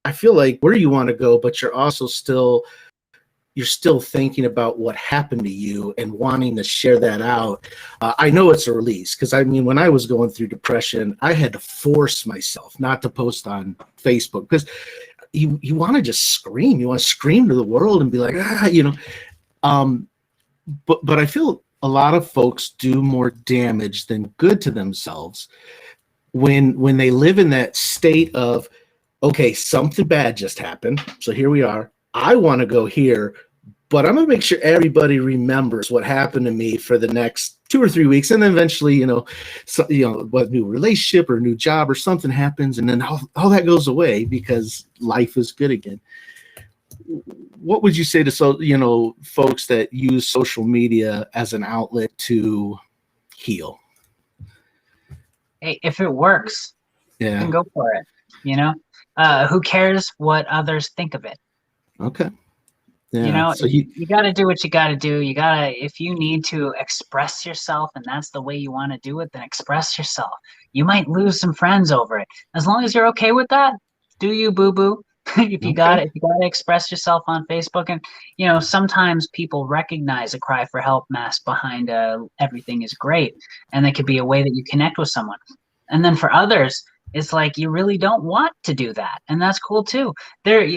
I feel like where you want to go, but you're also still thinking about what happened to you and wanting to share that out. I know it's a release, because when I was going through depression, I had to force myself not to post on Facebook, because you want to just scream. You want to scream to the world and be like, but I feel a lot of folks do more damage than good to themselves when they live in that state of, okay, something bad just happened, so here we are. I want to go here, but I'm going to make sure everybody remembers what happened to me for the next 2 or 3 weeks. And then eventually, what new relationship or new job or something happens. And then all that goes away because life is good again. What would you say to, folks that use social media as an outlet to heal? Hey, if it works, then go for it. Who cares what others think of it? Okay. Yeah. So you got to do what you got to do. If you need to express yourself and that's the way you want to do it, then express yourself. You might lose some friends over it. As long as you're okay with that, do you, boo-boo? if you got it, if you got to express yourself on Facebook. And sometimes people recognize a cry for help mask behind everything is great, and it could be a way that you connect with someone. And then for others, it's like you really don't want to do that, and that's cool too.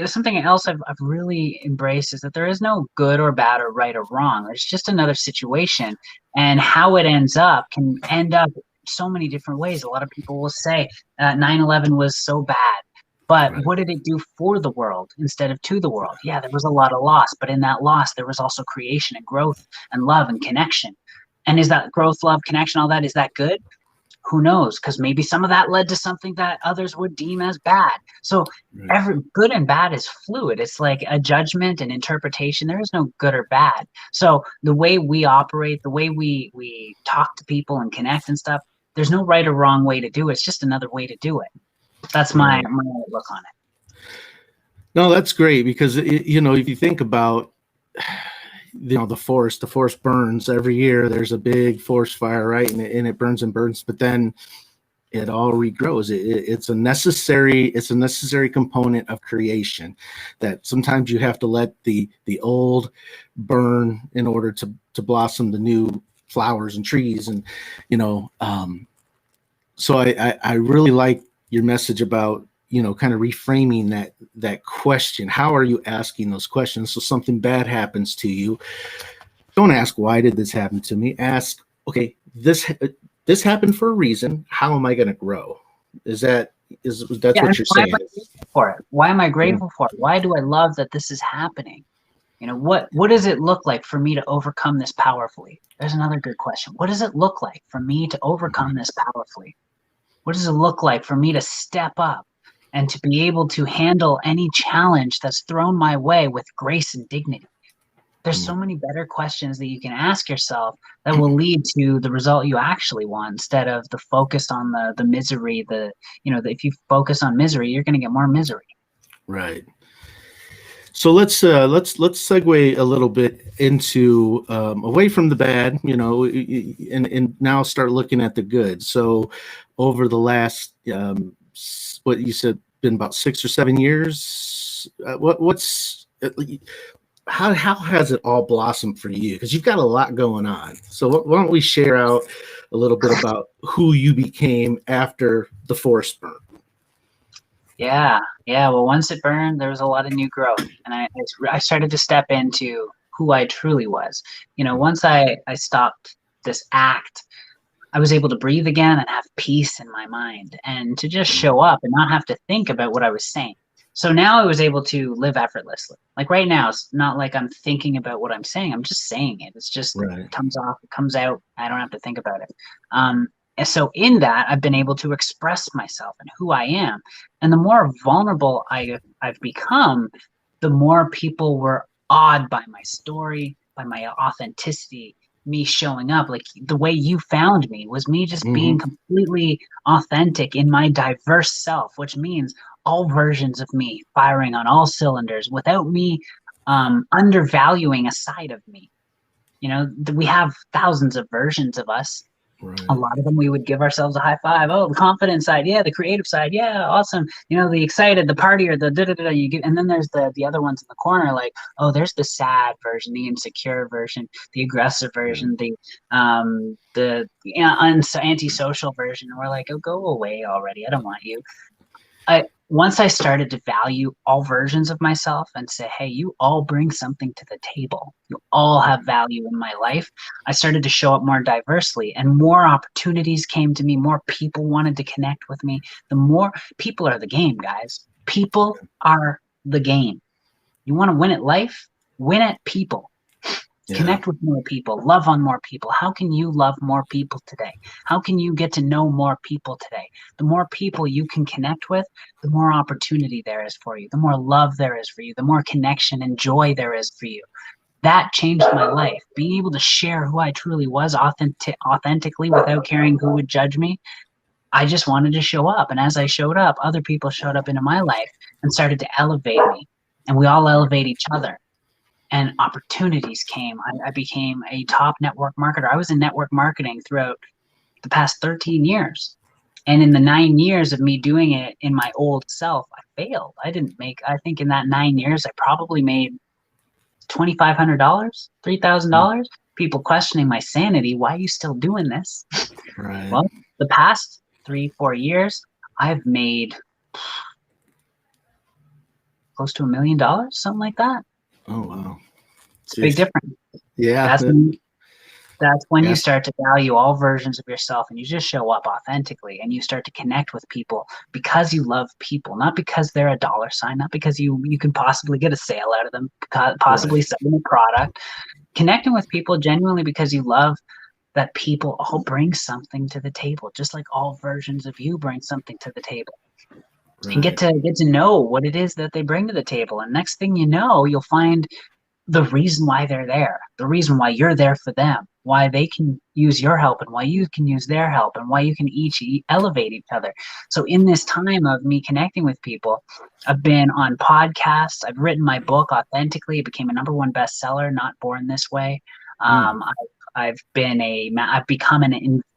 Something else I've really embraced is that there is no good or bad or right or wrong. There's just another situation, and how it ends up can end up so many different ways. A lot of people will say 9/11 was so bad, but what did it do for the world instead of to the world? Yeah, there was a lot of loss, but in that loss, there was also creation and growth and love and connection. And is that growth, love, connection, all that, is that good? Who knows? Because maybe some of that led to something that others would deem as bad. So every good and bad is fluid. It's like a judgment and interpretation. There is no good or bad. So the way we operate, the way we talk to people and connect and stuff, there's no right or wrong way to do it. It's just another way to do it. That's my outlook on it. No, that's great, because if you think about the forest burns every year. There's a big forest fire, right? And it burns and burns, but then it all regrows. It's a necessary component of creation, that sometimes you have to let the old burn in order to blossom the new flowers and trees. And so I really like your message about kind of reframing that question. How are you asking those questions? So something bad happens to you, don't ask, why did this happen to me? Ask, okay, this happened for a reason. How am I going to grow? That's what you're saying? Why am I grateful for it? Why do I love that this is happening? What does it look like for me to overcome this powerfully? There's another good question. What does it look like for me to overcome this powerfully? What does it look like for me to step up and to be able to handle any challenge that's thrown my way with grace and dignity? There's so many better questions that you can ask yourself that will lead to the result you actually want, instead of the focus on the misery. If you focus on misery, you're going to get more misery. Right. So let's segue a little bit into away from the bad, and now start looking at the good. So over the last what you said, been about 6 or 7 years. How has it all blossomed for you? Because you've got a lot going on. So why don't we share out a little bit about who you became after the forest burn? Yeah. Well, once it burned, there was a lot of new growth, and I started to step into who I truly was. Once I stopped this act, I was able to breathe again and have peace in my mind, and to just show up and not have to think about what I was saying. So now I was able to live effortlessly. Like right now, it's not like I'm thinking about what I'm saying. I'm just saying it. It's just it comes off, it comes out. I don't have to think about it. And so in that, I've been able to express myself and who I am. And the more vulnerable I've become, the more people were awed by my story, by my authenticity, me showing up. Like the way you found me was me just being completely authentic in my diverse self, which means all versions of me firing on all cylinders without me undervaluing a side of me. We have thousands of versions of us. Right. A lot of them we would give ourselves a high five. Oh, the confident side, yeah. The creative side, yeah, awesome. The excited, the partier, the da-da-da-da. And then there's the other ones in the corner, like, oh, there's the sad version, the insecure version, the aggressive version, the antisocial version. And we're like, oh, go away already. I don't want you. Once I started to value all versions of myself and say, hey, you all bring something to the table. You all have value in my life. I started to show up more diversely, and more opportunities came to me. More people wanted to connect with me. The more people are the game, guys. People are the game. You want to win at life? Win at people. Yeah. Connect with more people, love on more people. How can you love more people today? How can you get to know more people today? The more people you can connect with, the more opportunity there is for you, the more love there is for you, the more connection and joy there is for you. That changed my life. Being able to share who I truly was authentically without caring who would judge me. I just wanted to show up. And as I showed up, other people showed up into my life and started to elevate me. And we all elevate each other. And opportunities came. I became a top network marketer. I was in network marketing throughout the past 13 years. And in the 9 years of me doing it in my old self, I failed. I think in that 9 years, I probably made $2,500, $3,000. People questioning my sanity. Why are you still doing this? Right. Well, the past 3-4 years, I've made close to $1 million, something like that. Oh, wow. It's a big difference. Yeah. That's when Yeah. you start to value all versions of yourself, and you just show up authentically, and you start to connect with people because you love people, not because they're a dollar sign, not because you can possibly get a sale out of them, possibly sell them a product. Connecting with people genuinely because you love that people all bring something to the table, just like all versions of you bring something to the table. Right. And get to know what it is that they bring to the table. And next thing you know, you'll find the reason why they're there, the reason why you're there for them, why they can use your help and why you can use their help and why you can each elevate each other. So in this time of me connecting with people, I've been on podcasts. I've written my book authentically. It became a #1 bestseller, Not Born This Way. I've become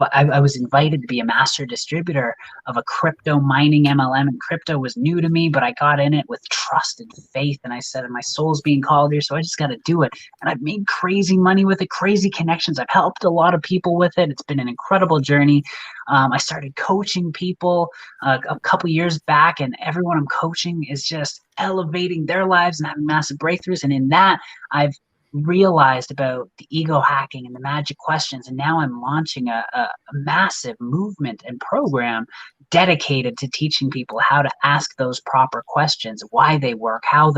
I was invited to be a master distributor of a crypto mining MLM, and crypto was new to me, but I got in it with trust and faith. And I said, my soul's being called here, so I just got to do it. And I've made crazy money with it, crazy connections. I've helped a lot of people with it. It's been an incredible journey. I started coaching people a couple years back, and everyone I'm coaching is just elevating their lives and having massive breakthroughs. And in that, I've realized about the ego hacking and the magic questions, and now I'm launching a massive movement and program dedicated to teaching people how to ask those proper questions, why they work, how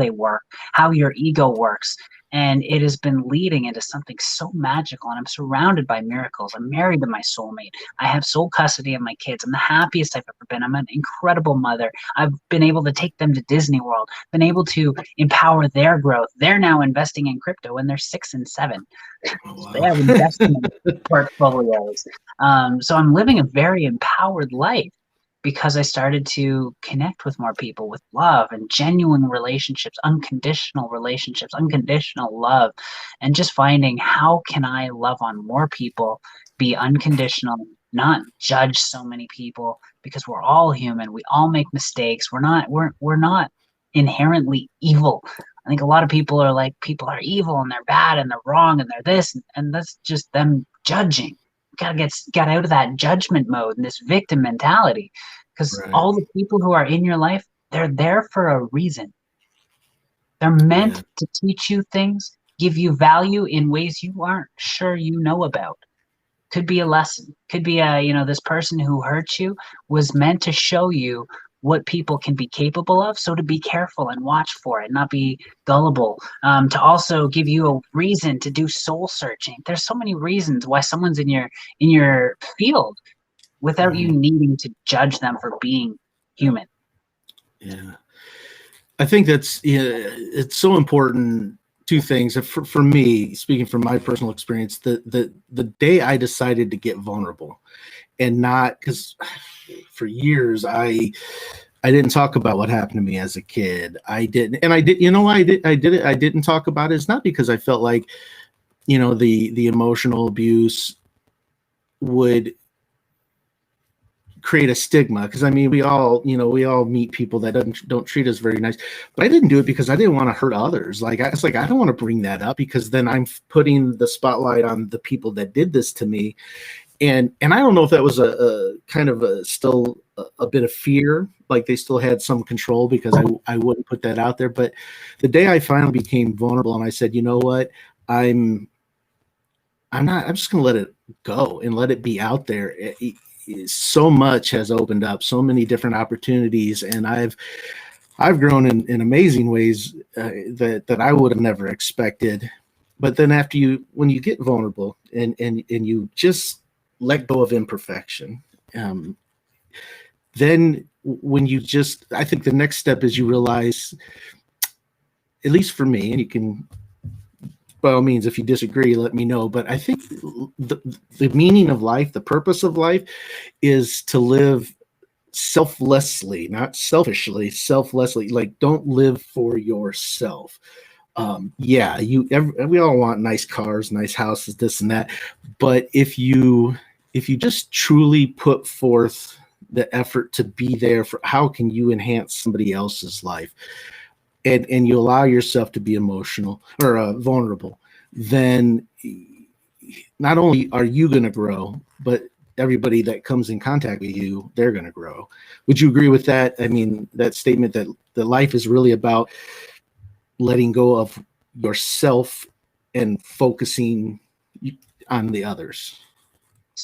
your ego works. And it has been leading into something so magical, and I'm surrounded by miracles. I'm married to my soulmate. I have sole custody of my kids. I'm the happiest I've ever been. I'm an incredible mother. I've been able to take them to Disney World, been able to empower their growth. They're now investing in crypto when they're 6 and 7. Oh, wow. They have investment portfolios. So I'm living a very empowered life because I started to connect with more people with love and genuine relationships, unconditional love, and just finding how can I love on more people, be unconditional, not judge so many people, because we're all human. We all make mistakes. We're not inherently evil. I think a lot of people are like, people are evil and they're bad and they're wrong and they're this, and that's just them judging. Gotta get out of that judgment mode and this victim mentality, because all the people who are in your life, they're there for a reason. They're meant to teach you things, give you value in ways you aren't sure you know about. Could be a lesson, could be this person who hurt you was meant to show you what people can be capable of. So to be careful and watch for it, not be gullible, to also give you a reason to do soul searching. There's so many reasons why someone's in your field without you needing to judge them for being human. Yeah. I think that's, it's so important. Two things for me, speaking from my personal experience, the day I decided to get vulnerable, and not because for years I didn't talk about what happened to me as a kid. I didn't, and I did. You know why I did it? I didn't talk about it. It's not because I felt like, the emotional abuse would create a stigma, because I mean we all meet people that don't treat us very nice, but I didn't do it because I didn't want to hurt others. I don't want to bring that up, because then I'm putting the spotlight on the people that did this to me, and I don't know if that was a kind of still a bit of fear, like they still had some control because I wouldn't put that out there. But the day I finally became vulnerable and I said, you know what, I'm just gonna let it go and let it be out there. So much has opened up, so many different opportunities, and I've grown in amazing ways that I would have never expected. But then when you get vulnerable and you just let go of imperfection, then I think the next step is you realize, at least for me, and you can, by all means, if you disagree, let me know. But I think the meaning of life, the purpose of life, is to live selflessly, not selfishly, selflessly. Like, don't live for yourself. We all want nice cars, nice houses, this and that. But if you just truly put forth the effort to be there for how can you enhance somebody else's life, and you allow yourself to be emotional or vulnerable, then not only are you going to grow, but everybody that comes in contact with you, they're going to grow. Would you agree with that? I mean, that statement that the life is really about letting go of yourself and focusing on the others.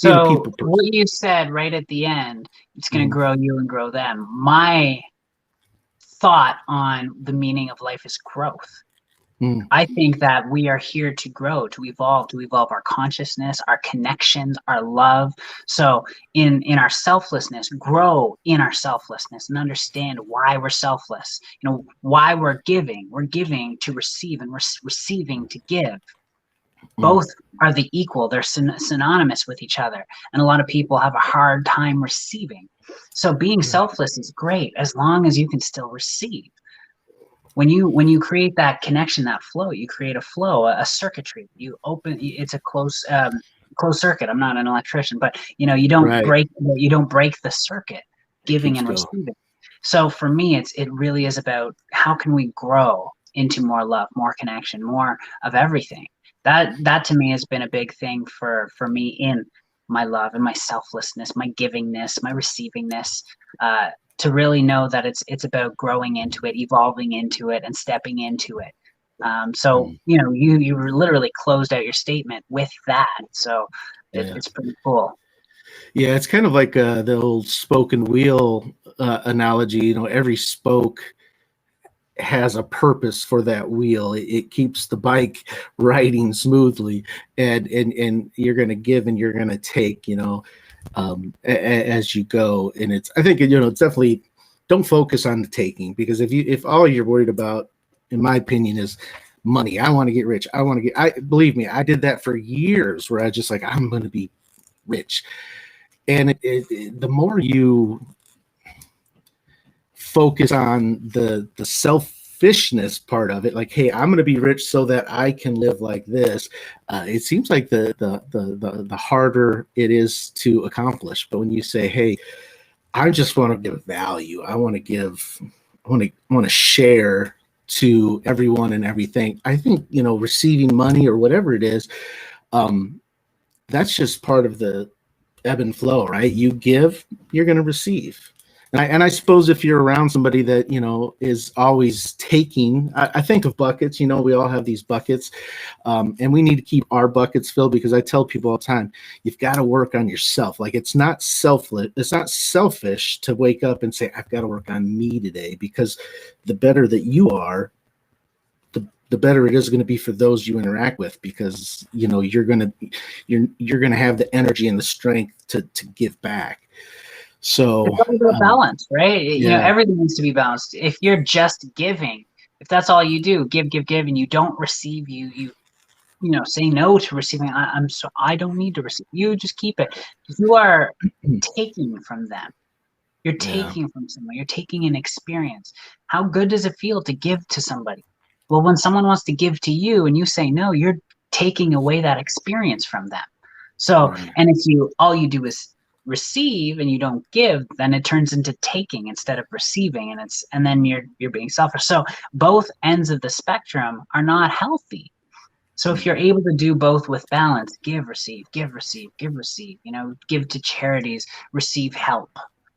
Being a So people person. what you said right at the end, it's going to grow you and grow them. My thought on the meaning of life is growth. I think that we are here to grow, to evolve our consciousness, our connections, our love. So in our selflessness, grow in our selflessness and understand why we're selfless. You know, why we're giving. We're giving to receive, and we're receiving to give. Both are the equal. They're synonymous with each other. And a lot of people have a hard time receiving. So being selfless is great as long as you can still receive. When you create that connection, that flow, you create a flow, a circuitry. You open. It's a closed circuit. I'm not an electrician, but you know, you don't break the circuit, giving and receiving. So for me, it really is about how can we grow into more love, more connection, more of everything. That to me has been a big thing for me in my love and my selflessness, my givingness, my receivingness. To really know that it's about growing into it, evolving into it, and stepping into it. So you know, you literally closed out your statement with that. So it's pretty cool. Yeah, it's kind of like the old spoke and wheel analogy. You know, every spoke has a purpose for that wheel. It keeps the bike riding smoothly, and you're going to give and you're going to take, you know, as you go. And I think, you know, it's definitely, don't focus on the taking, because if all you're worried about, in my opinion, is money, I want to get rich, believe me, I did that for years, where I just like, I'm going to be rich. And the more you focus on the selfishness part of it, like, hey, I'm going to be rich so that I can live like this, it seems like the harder it is to accomplish. But when you say, hey, I just want to give value, I want to share to everyone and everything, I think, you know, receiving money or whatever it is, that's just part of the ebb and flow, right? You give, you're going to receive. And I suppose if you're around somebody that, you know, is always taking, I think of buckets, you know, we all have these buckets, and we need to keep our buckets filled, because I tell people all the time, you've got to work on yourself. Like, it's not selfless, it's not selfish to wake up and say, I've got to work on me today, because the better that you are, the better it is going to be for those you interact with, because, you know, you're going to have the energy and the strength to give back. So it's all about balance, right? You know, everything needs to be balanced. If you're just giving, if that's all you do, give, and you don't receive, you know, say no to receiving. I don't need to receive. You just keep it. You are taking from them. You're taking from someone. You're taking an experience. How good does it feel to give to somebody? Well, when someone wants to give to you and you say no, you're taking away that experience from them. So, and if all you do is receive and you don't give, then it turns into taking instead of receiving, and then you're being selfish. So both ends of the spectrum are not healthy. So if you're able to do both with balance, give, receive, give, receive, give, receive, you know, give to charities, receive help.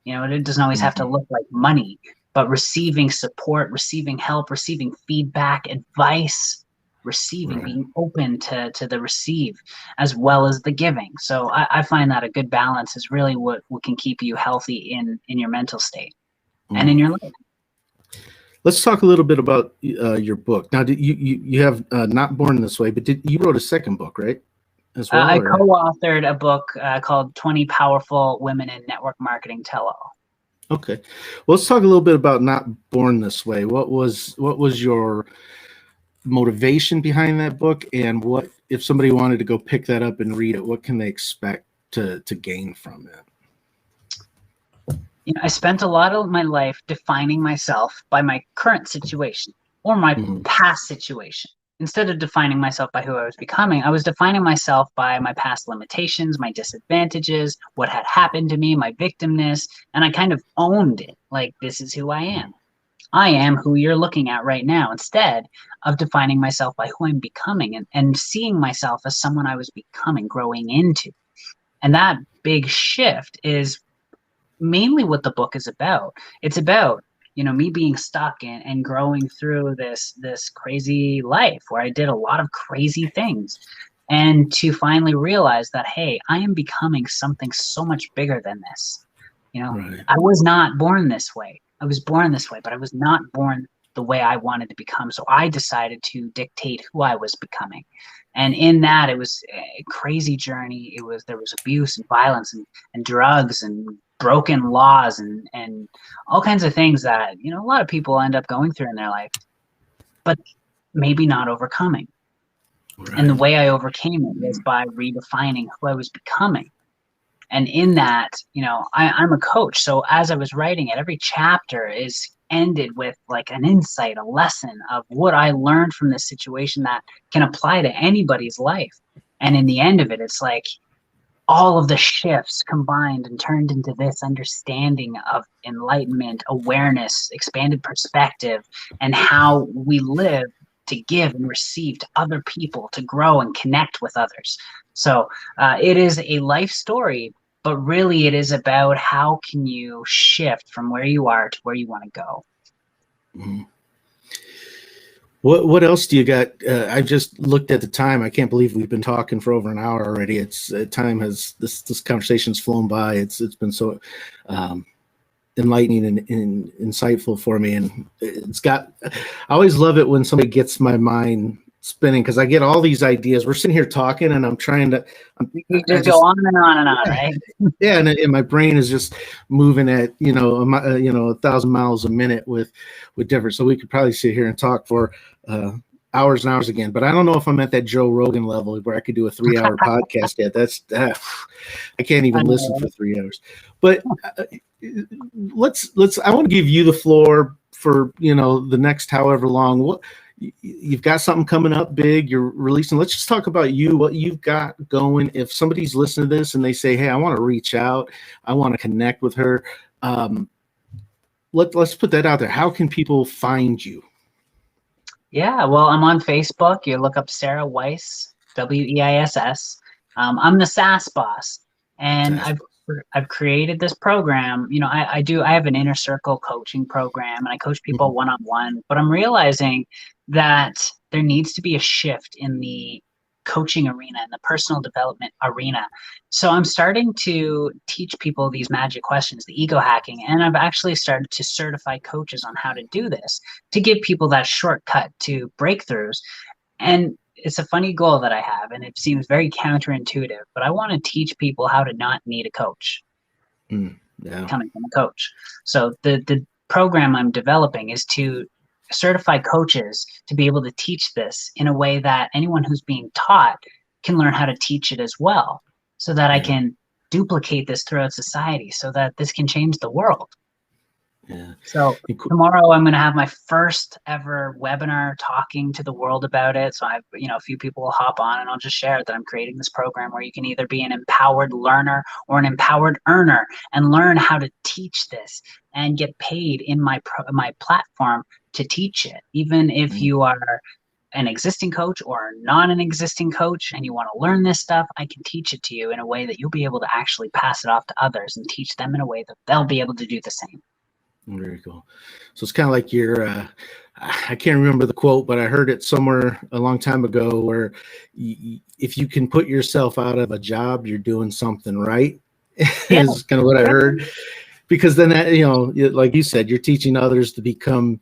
You know, it doesn't always have to look like money, but receiving support, receiving help, receiving feedback, advice, receiving, being open to the receive as well as the giving. So I find that a good balance is really what can keep you healthy in your mental state and in your life. Let's talk a little bit about your book. Now, you have Not Born This Way, but you wrote a second book, right? As well, I co-authored a book called 20 Powerful Women in Network Marketing Tell All. Okay. Well, let's talk a little bit about Not Born This Way. What was your motivation behind that book, and what if somebody wanted to go pick that up and read it, what can they expect to gain from it? You know, I spent a lot of my life defining myself by my current situation or my past situation. instead of defining myself by who I was becoming, I was defining myself by my past limitations, my disadvantages, what had happened to me, my victimness, and I kind of owned it. Like, this is who I am. I am who you're looking at right now, instead of defining myself by who I'm becoming, and seeing myself as someone I was becoming, growing into. And that big shift is mainly what the book is about. It's about, me being stuck and growing through this crazy life where I did a lot of crazy things, and to finally realize that, hey, I am becoming something so much bigger than this. Right. I was not born this way. I was born this way, but I was not born the way I wanted to become. So I decided to dictate who I was becoming. And in that, it was a crazy journey. There was abuse and violence and drugs and broken laws and all kinds of things that, a lot of people end up going through in their life, but maybe not overcoming. Right. And the way I overcame it was by redefining who I was becoming. And in that, I'm a coach. So as I was writing it, every chapter is ended with like an insight, a lesson of what I learned from this situation that can apply to anybody's life. And in the end of it, it's like all of the shifts combined and turned into this understanding of enlightenment, awareness, expanded perspective, and how we live to give and receive to other people, to grow and connect with others. So it is a life story, but really it is about how can you shift from where you are to where you want to go. Mm-hmm. What else do you got? I just looked at the time. I can't believe we've been talking for over an hour already. It's time has this conversation's flown by. It's been so enlightening and insightful for me, and I always love it when somebody gets my mind spinning, because I get all these ideas. We're sitting here talking, and I'm trying to. You just go on and on and on, right? Yeah, and my brain is just moving at 1,000 miles a minute with different. So we could probably sit here and talk for hours and hours again. But I don't know if I'm at that Joe Rogan level where I could do a 3-hour podcast yet. I can't even listen for 3 hours. But let's. I want to give you the floor for the next however long. You've got something coming up big, you're releasing. Let's just talk about you, what you've got going. If somebody's listening to this and they say, hey, I want to reach out, I want to connect with her, let's put that out there. How can people find you? Yeah, well, I'm on Facebook. You look up Sara Weiss, WEISS. I'm the Sass Boss, and I've created this program. I have an inner circle coaching program, and I coach people one-on-one, but I'm realizing that there needs to be a shift in the coaching arena and the personal development arena. So I'm starting to teach people these magic questions, the ego hacking, and I've actually started to certify coaches on how to do this, to give people that shortcut to breakthroughs. And it's a funny goal that I have, and it seems very counterintuitive, but I want to teach people how to not need a coach. Coming from a coach. So the program I'm developing is to certify coaches to be able to teach this in a way that anyone who's being taught can learn how to teach it as well, so that I can duplicate this throughout society, so that this can change the world. Yeah. So tomorrow I'm going to have my first ever webinar talking to the world about it. So a few people will hop on, and I'll just share that I'm creating this program where you can either be an empowered learner or an empowered earner, and learn how to teach this and get paid in my platform to teach it. Even if you are an existing coach or not an existing coach and you want to learn this stuff, I can teach it to you in a way that you'll be able to actually pass it off to others and teach them in a way that they'll be able to do the same. Very cool. So it's kind of like I can't remember the quote, but I heard it somewhere a long time ago, where if you can put yourself out of a job, you're doing something right. Is kind of what I heard. Because then that, like you said, you're teaching others to become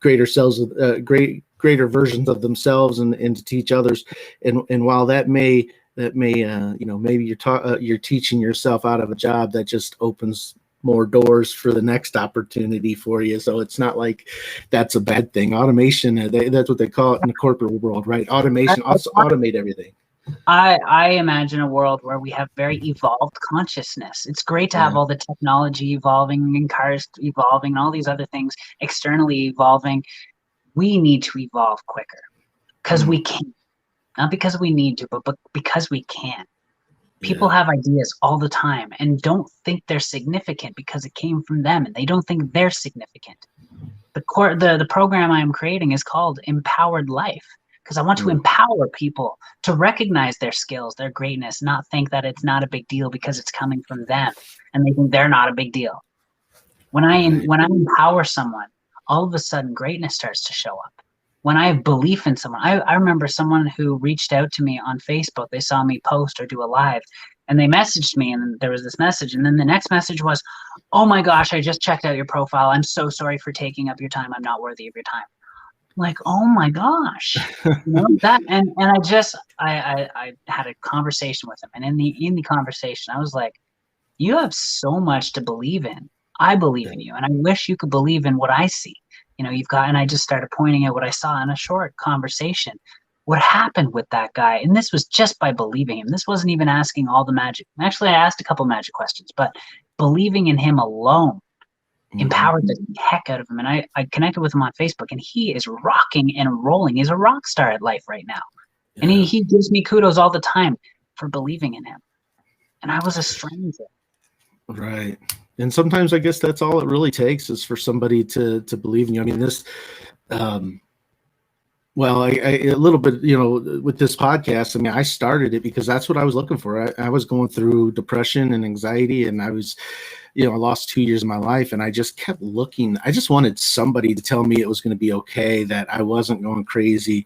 greater selves, greater versions of themselves, and to teach others. And while that may maybe you're teaching yourself out of a job, that just opens more doors for the next opportunity for you. So it's not like that's a bad thing. Automation, that's what they call it in the corporate world, right? Automation, automate everything. I imagine a world where we have very evolved consciousness. It's great to have all the technology evolving and cars evolving and all these other things externally evolving. We need to evolve quicker. because we can, not because we need to, but because we can. People have ideas all the time and don't think they're significant because it came from them, and they don't think they're significant. The program I am creating is called Empowered Life, because I want to empower people to recognize their skills, their greatness, not think that it's not a big deal because it's coming from them and they think they're not a big deal. When I empower someone, all of a sudden greatness starts to show up. When I have belief in someone, I remember someone who reached out to me on Facebook. They saw me post or do a live, and they messaged me, and there was this message, and then the next message was, "Oh my gosh, I just checked out your profile. I'm so sorry for taking up your time. I'm not worthy of your time." I'm like, oh my gosh, that, and I had a conversation with him, and in the conversation, I was like, you have so much to believe in. I believe in you, and I wish you could believe in what I see. You've got, and I just started pointing at what I saw in a short conversation. What happened with that guy? And this was just by believing him. This wasn't even asking all the magic. Actually, I asked a couple magic questions, but believing in him alone empowered the heck out of him. And I connected with him on Facebook, and he is rocking and rolling. He's a rock star at life right now. Yeah. And he gives me kudos all the time for believing in him. And I was a stranger. Right. And sometimes I guess that's all it really takes is for somebody to believe in you. I mean, this, well, I a little bit, with this podcast, I mean, I started it because that's what I was looking for. I was going through depression and anxiety, and I was, I lost 2 years of my life, and I just kept looking. I just wanted somebody to tell me it was going to be okay, that I wasn't going crazy.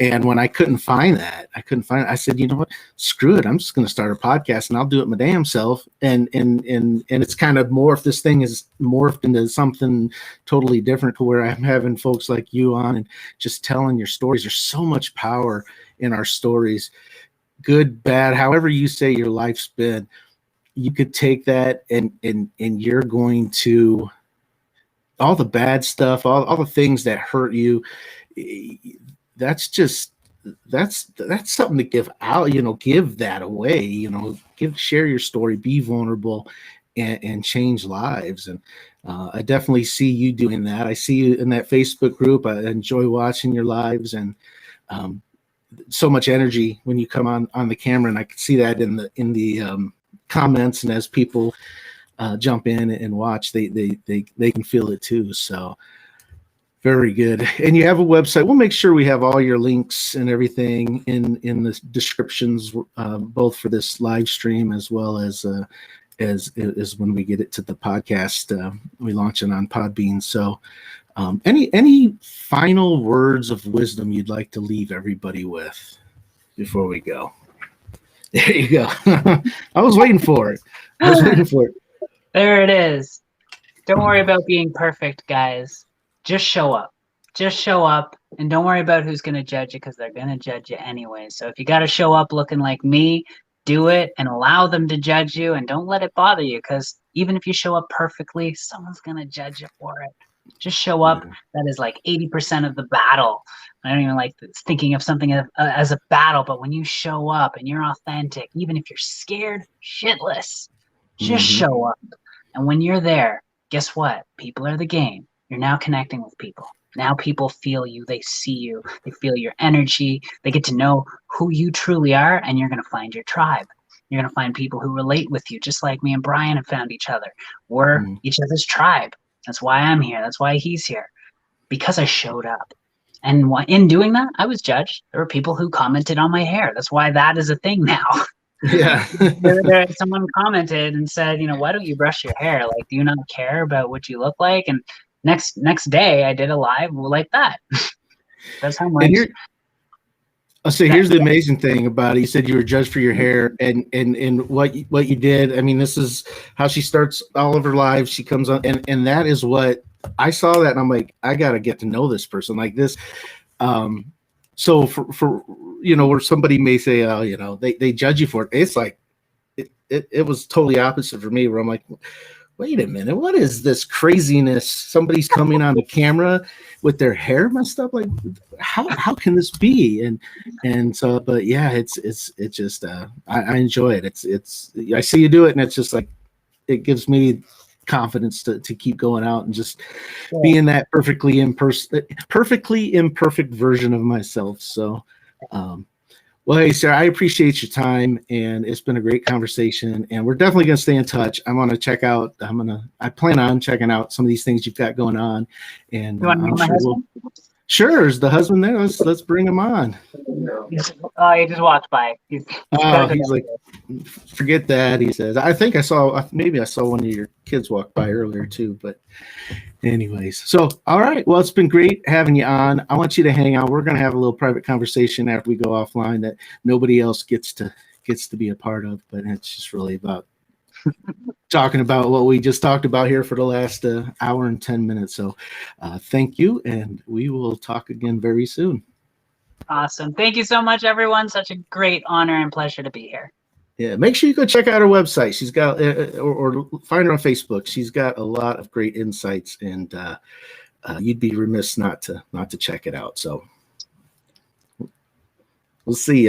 And when I couldn't find that, I said, you know what, screw it. I'm just going to start a podcast, and I'll do it my damn self. And it's kind of morphed. This thing is morphed into something totally different, to where I'm having folks like you on and just telling your stories. There's so much power in our stories, good, bad, however you say your life's been. You could take that and you're going to, all the bad stuff, all the things that hurt you, that's something to give out, give that away, share your story, be vulnerable, and change lives. And I definitely see you doing that. I see you in that Facebook group. I enjoy watching your lives, and so much energy when you come on the camera, and I can see that in the comments, and as people jump in and watch, they can feel it too. So very good. And you have a website. We'll make sure we have all your links and everything in the descriptions, both for this live stream as well as when we get it to the podcast. We launch it on Podbean. So any final words of wisdom you'd like to leave everybody with before we go? There you go. I was waiting for it. There it is. Don't worry about being perfect, guys. Just show up. Just show up, and don't worry about who's going to judge you, because they're going to judge you anyway. So if you got to show up looking like me, do it and allow them to judge you, and don't let it bother you, because even if you show up perfectly, someone's going to judge you for it. Just show up. That is like 80% of the battle. I don't even like thinking of something as a battle, but when you show up and you're authentic, even if you're scared shitless, just show up. And when you're there, guess what? People are the game. You're now connecting with people. Now people feel you. They see you. They feel your energy. They get to know who you truly are, and you're going to find your tribe. You're going to find people who relate with you, just like me and Brian have found each other. We're each other's tribe. That's why I'm here. That's why he's here, because I showed up. And in doing that, I was judged. There were people who commented on my hair. That's why that is a thing now. Yeah. Someone commented and said, why don't you brush your hair? Like, do you not care about what you look like? And next day, I did a live like that. That's how much. Here's the amazing thing about it. You said you were judged for your hair, and what you did. I mean, this is how she starts all of her lives. She comes on, and that is what I saw that, and I'm like, I got to get to know this person like this. So for where somebody may say, oh, they judge you for it. It's like it was totally opposite for me, where I'm like, wait a minute, what is this craziness? Somebody's coming on the camera with their hair messed up. Like, how can this be? And so, but yeah, it's just I enjoy it. It's I see you do it, and it's just like, it gives me confidence to keep going out and just being that perfectly imperfect version of myself. So, well, hey, Sarah, I appreciate your time, and it's been a great conversation, and we're definitely going to stay in touch. I plan on checking out some of these things you've got going on, and You want to meet my husband? Sure, is the husband there? Let's bring him on. He just walked by. He's like, forget that. He says, I think I saw one of your kids walk by earlier too. But anyways, so all right. Well, it's been great having you on. I want you to hang out. We're gonna have a little private conversation after we go offline that nobody else gets to be a part of. But it's just really about talking about what we just talked about here for the last hour and 10 minutes. So thank you, and we will talk again very soon. Awesome. Thank you so much, everyone. Such a great honor and pleasure to be here. Yeah, make sure you go check out her website. She's got, or find her on Facebook. She's got a lot of great insights, and you'd be remiss not to check it out. So we'll see.